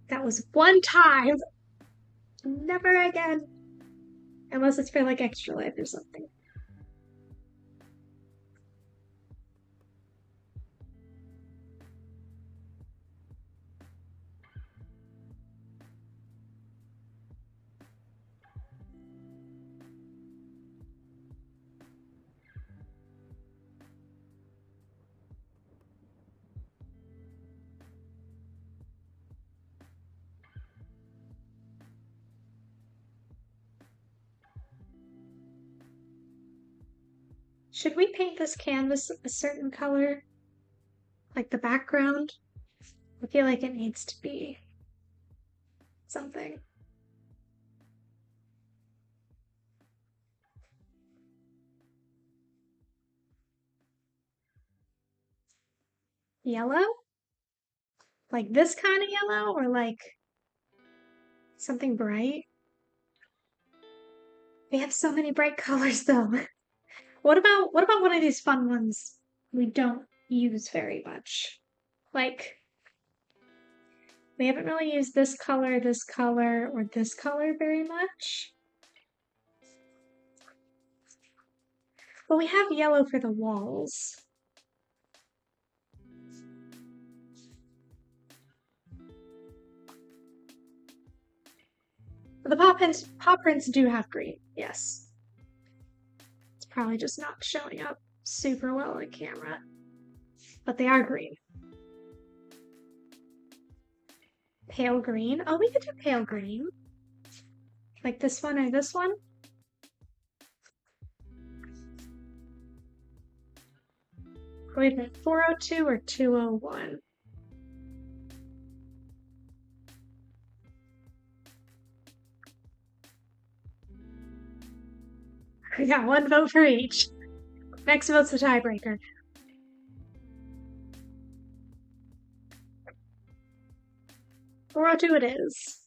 That was one time. Never again. Unless it's for like Extra Life or something. Should we paint this canvas a certain color? Like the background? I feel like it needs to be something. Yellow? Like this kind of yellow or like something bright? We have so many bright colors though. What about one of these fun ones we don't use very much. Like, we haven't really used this color, or this color very much. But we have yellow for the walls. The paw prints do have green, yes. It's probably just not showing up super well on camera, but they are green. Pale green. Oh, we could do pale green. Like this one or this one. Wait a minute, 402 or 201? We got one vote for each. Next vote's the tiebreaker. Four oh two it is.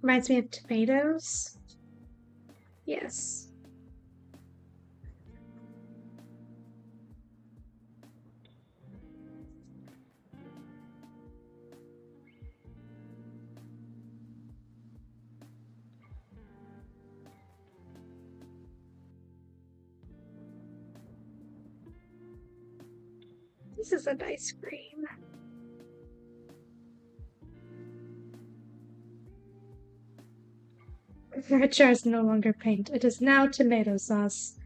Reminds me of tomatoes. Yes. This is a nice green. Red jar is no longer paint. It is now tomato sauce.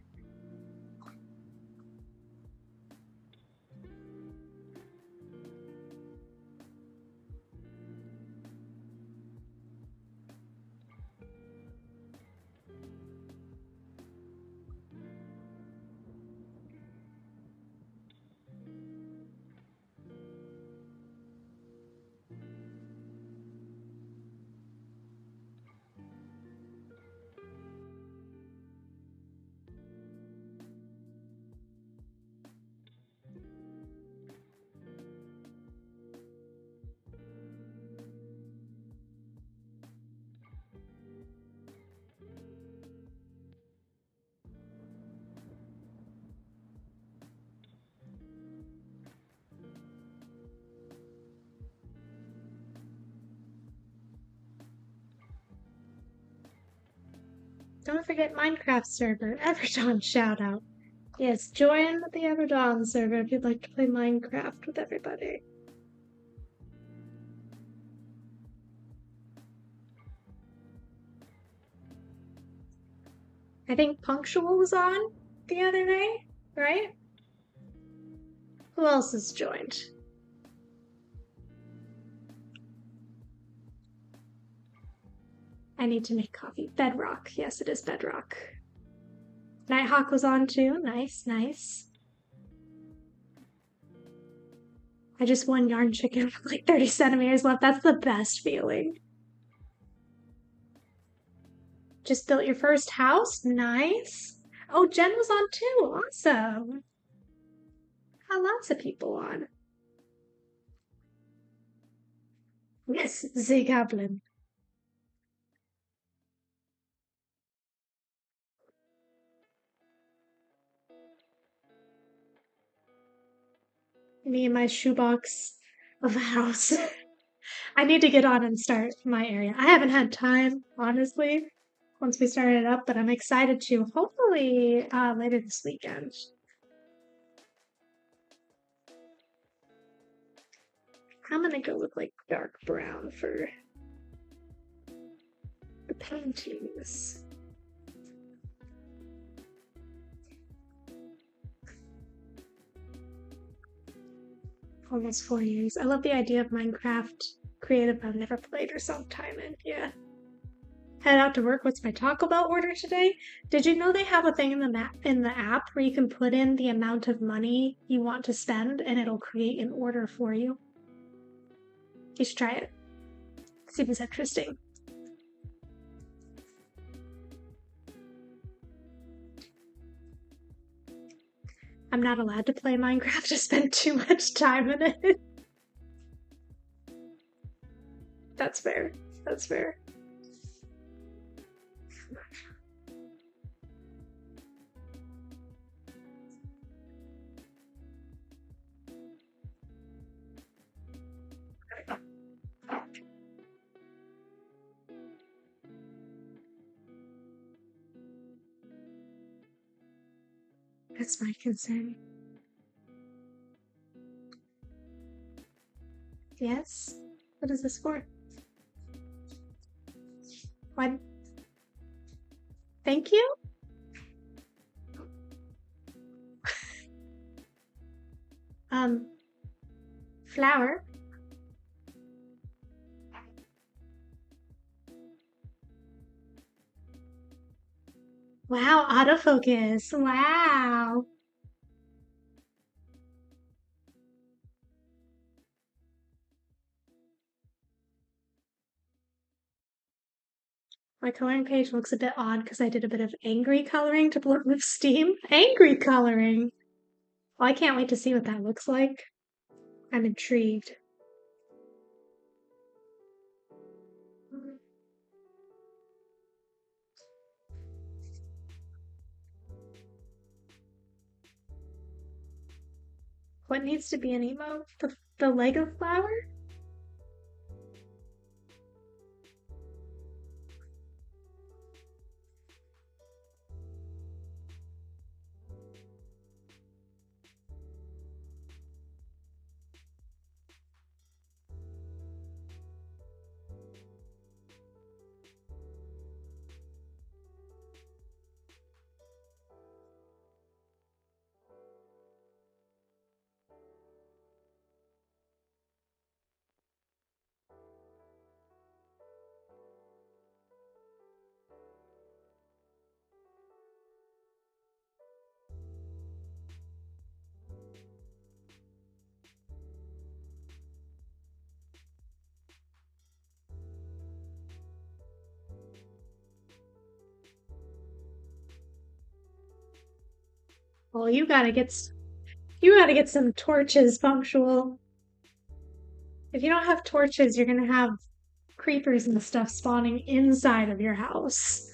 Don't forget Minecraft server. Everdawn shout out. Yes, join the Everdawn server if you'd like to play Minecraft with everybody. I think Punctual was on the other day, right? Who else has joined? I need to make coffee. Bedrock. Yes, it is Bedrock. Nighthawk was on too. Nice, nice. I just won Yarn Chicken with like 30 centimeters left. That's the best feeling. Just built your first house? Nice. Oh, Jen was on too. Awesome. Got lots of people on. Yes, the Goblin. Me and my shoebox of a house. I need to get on and start my area. I haven't had time, honestly, once we started it up, but I'm excited to hopefully later this weekend. I'm gonna go with like dark brown for the paintings. Almost 4 years. I love the idea of Minecraft creative I've never played or some time in. Yeah. Head out to work. What's my Taco Bell order today? Did you know they have a thing in the app where you can put in the amount of money you want to spend and it'll create an order for you? You should try it. See if it's interesting. I'm not allowed to play Minecraft to spend too much time in it. That's fair. That's fair. That's my concern. Yes? What is this for? What? Thank you? Flower? Wow, autofocus. Wow. My coloring page looks a bit odd because I did a bit of angry coloring to blow up steam. Angry coloring! Well, I can't wait to see what that looks like. I'm intrigued. What needs to be an emote? The Lego flower? Well, you gotta get some torches, Punctual. If you don't have torches, you're gonna have creepers and stuff spawning inside of your house.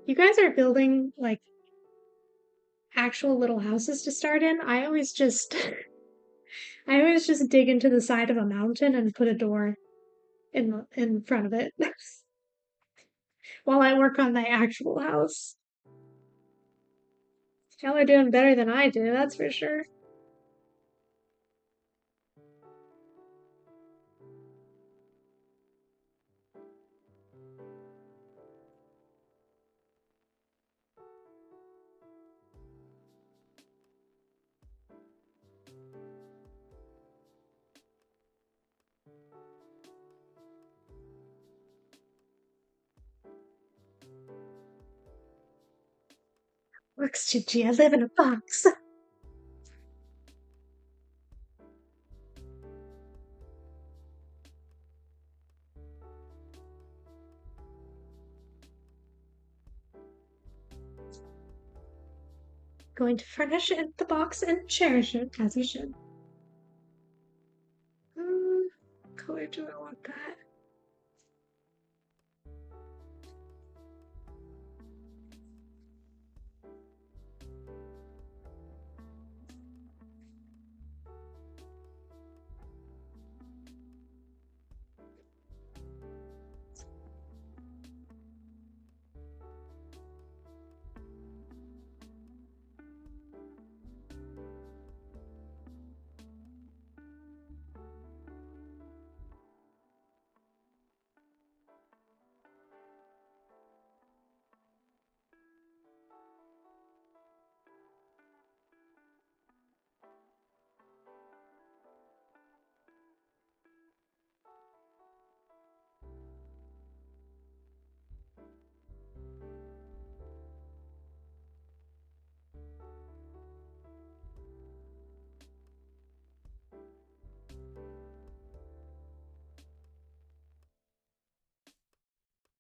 You guys are building like actual little houses to start in. I always just dig into the side of a mountain and put a door in front of it while I work on my actual house. Y'all are doing better than I do, that's for sure. Works, Gigi. I live in a box. Going to furnish it, the box and cherish it as you should. What color do I want that?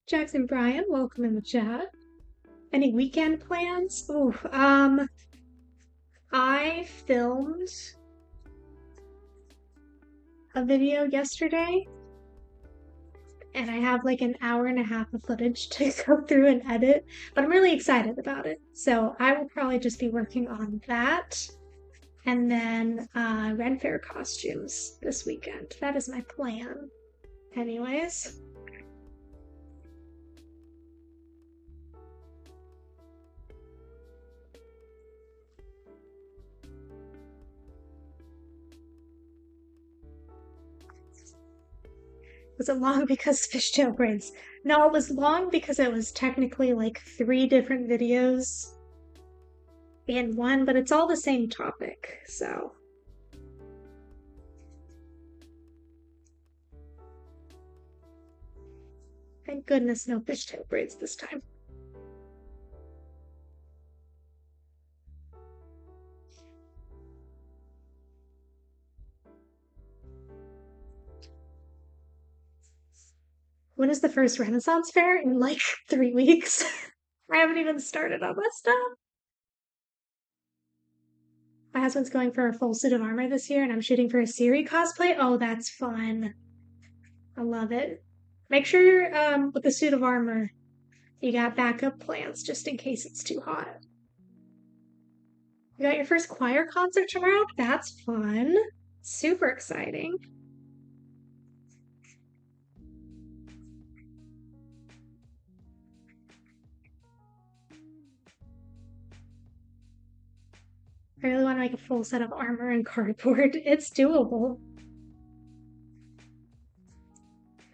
Jackson Bryan, welcome in the chat. Any weekend plans? Ooh, I filmed a video yesterday and I have like an hour and a half of footage to go through and edit, but I'm really excited about it. So I will probably just be working on that. And then Ren Fair costumes this weekend. That is my plan. Anyways. Was it long because fishtail braids? No, it was long because it was technically like 3 different videos in one, but it's all the same topic, so. Thank goodness no fishtail braids this time. When is the first Renaissance fair? In like 3 weeks. I haven't even started on that stuff. My husband's going for a full suit of armor this year, and I'm shooting for a Siri cosplay. Oh, that's fun. I love it. Make sure with the suit of armor, you got backup plans just in case it's too hot. You got your first choir concert tomorrow? That's fun. Super exciting. I really want to make a full set of armor and cardboard. It's doable.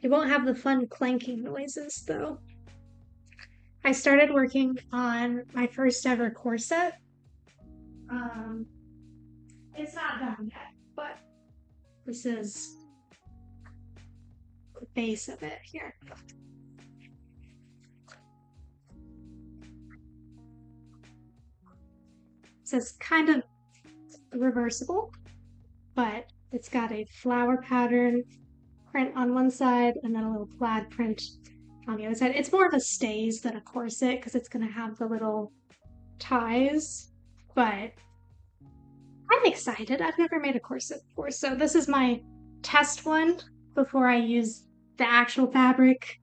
You won't have the fun clanking noises, though. I started working on my first ever corset. It's not done yet, but this is the base of it here. So it's kind of reversible, but it's got a flower pattern print on one side and then a little plaid print on the other side. It's more of a stays than a corset because it's going to have the little ties, but I'm excited. I've never made a corset before, so this is my test one before I use the actual fabric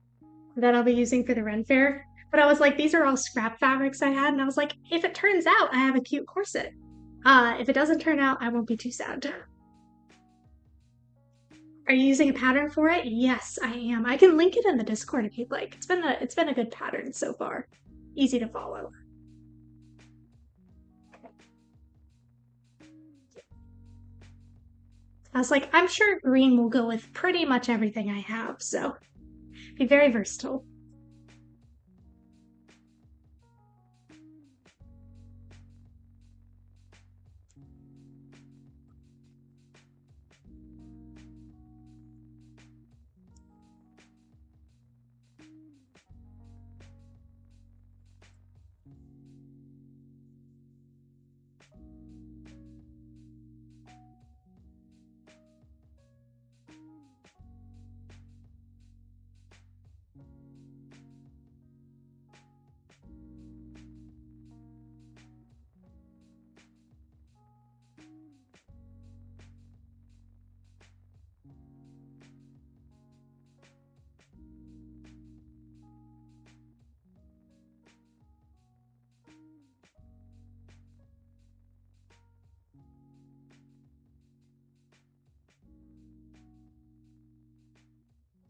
that I'll be using for the Ren Fair. But I was like, these are all scrap fabrics I had, and I was like, if it turns out I have a cute corset. If it doesn't turn out, I won't be too sad. Are you using a pattern for it? Yes, I am. I can link it in the Discord if you'd like. It's been a good pattern so far. Easy to follow. I was like, I'm sure green will go with pretty much everything I have, so be very versatile.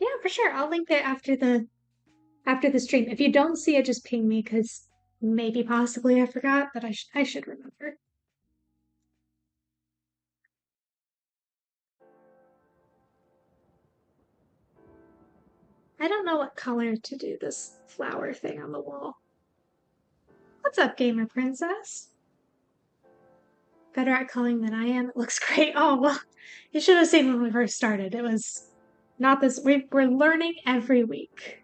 Yeah, for sure. I'll link it after the stream. If you don't see it, just ping me because maybe possibly I forgot, but I should remember. I don't know what color to do this flower thing on the wall. What's up, Gamer Princess? Better at coloring than I am. It looks great. Oh, well, you should have seen when we first started. It was not this. We're learning every week.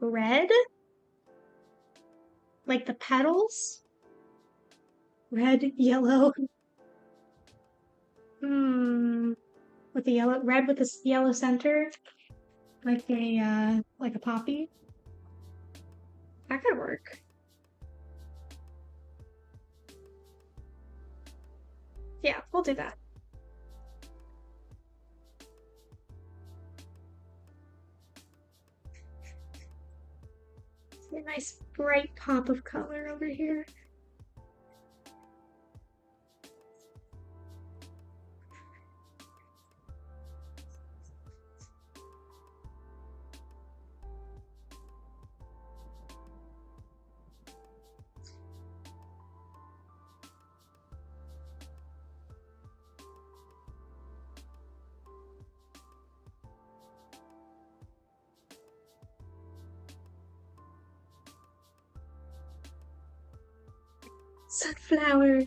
Red? Like the petals? Red, yellow. With the yellow, red with this yellow center. Like a poppy. That could work. Yeah, we'll do that. See a nice bright pop of color over here.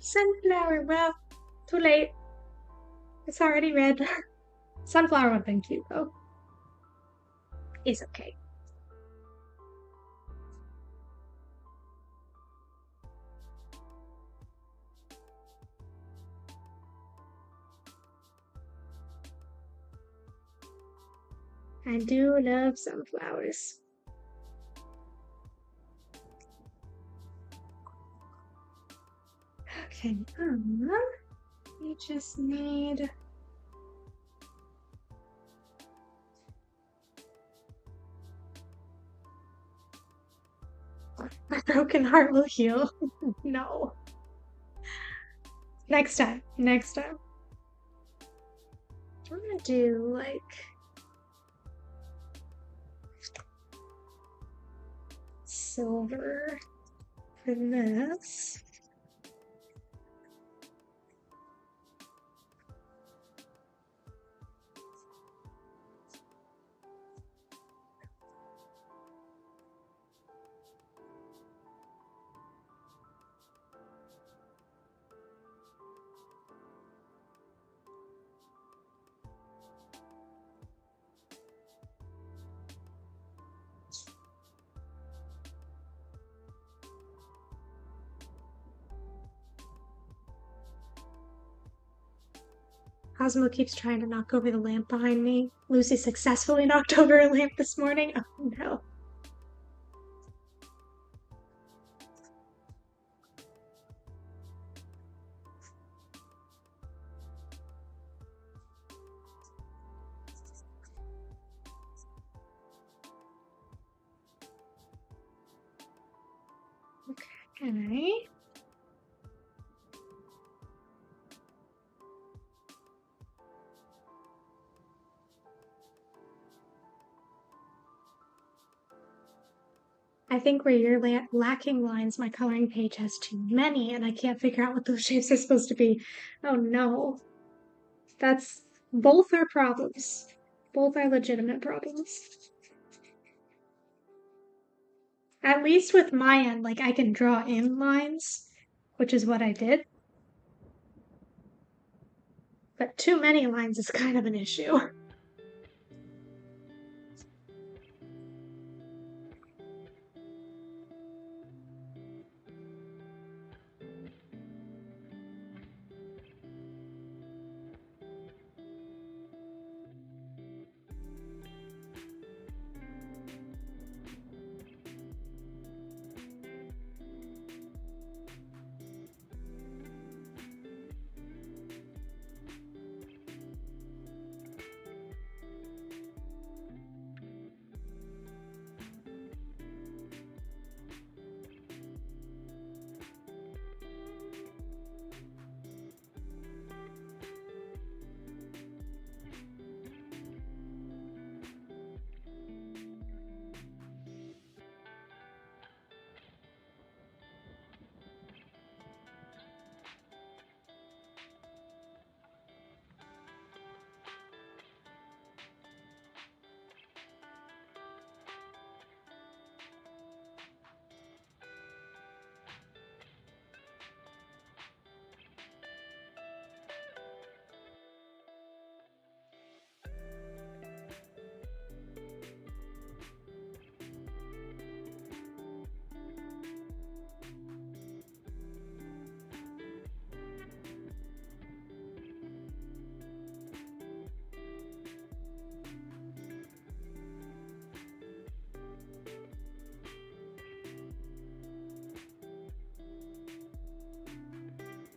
Sunflower, well, too late. It's already red. Sunflower would have been cute though. It's okay. I do love sunflowers. Okay, we just need my broken heart will heal. No. Next time. Next time. I'm gonna do like silver for this. Cosmo keeps trying to knock over the lamp behind me. Lucy successfully knocked over a lamp this morning. Oh no. Okay. I think where you're lacking lines, my coloring page has too many, and I can't figure out what those shapes are supposed to be. Oh no. Both are problems. Both are legitimate problems. At least with my end, like I can draw in lines, which is what I did. But too many lines is kind of an issue.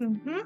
Mm-hmm.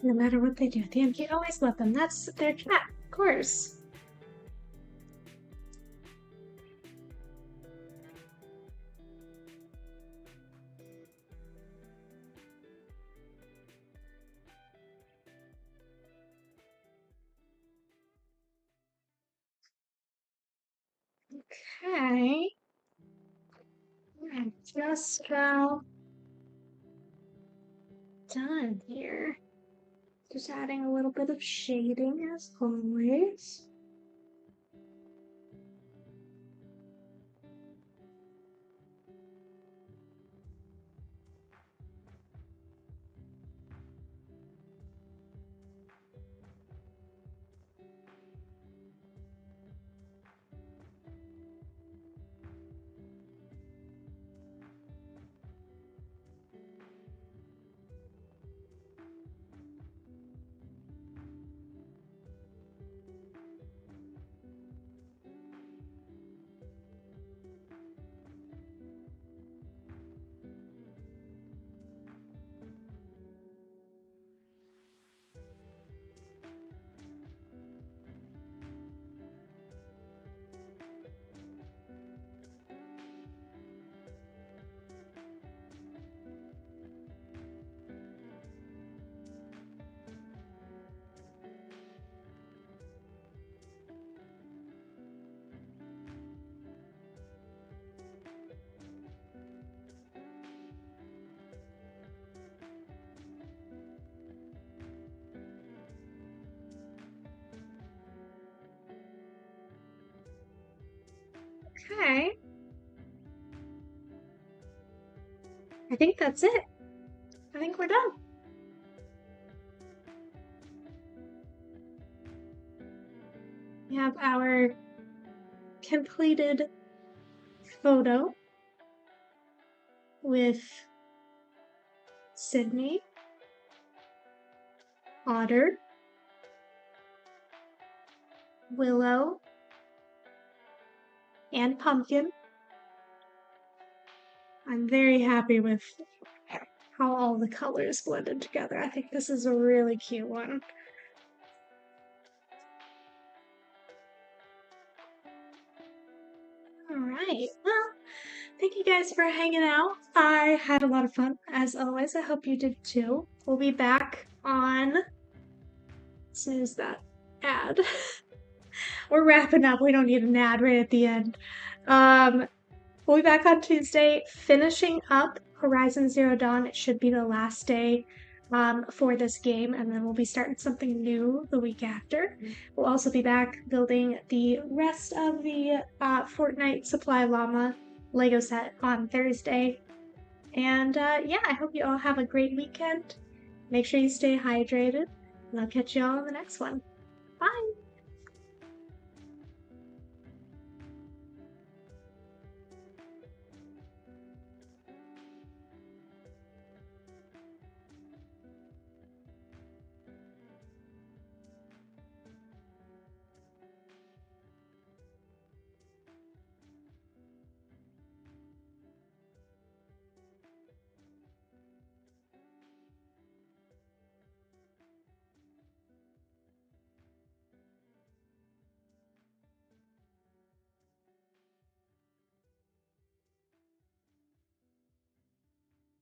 No matter what they do, at the end, you always love them. That's their cat, of course. Okay. I'm just about done here. Just adding a little bit of shading as always. Okay. I think that's it. I think we're done. We have our completed photo with Sydney, Otter, Willow, and Pumpkin. I'm very happy with how all the colors blended together. I think this is a really cute one. Alright, well, thank you guys for hanging out. I had a lot of fun, as always. I hope you did too. We'll be back on... Snooze that ad. We're wrapping up. We don't need an ad right at the end. We'll be back on Tuesday, finishing up Horizon Zero Dawn. It should be the last day for this game, and then we'll be starting something new the week after. We'll also be back building the rest of the Fortnite Supply Llama Lego set on Thursday. And yeah, I hope you all have a great weekend. Make sure you stay hydrated, and I'll catch you all in the next one. Bye!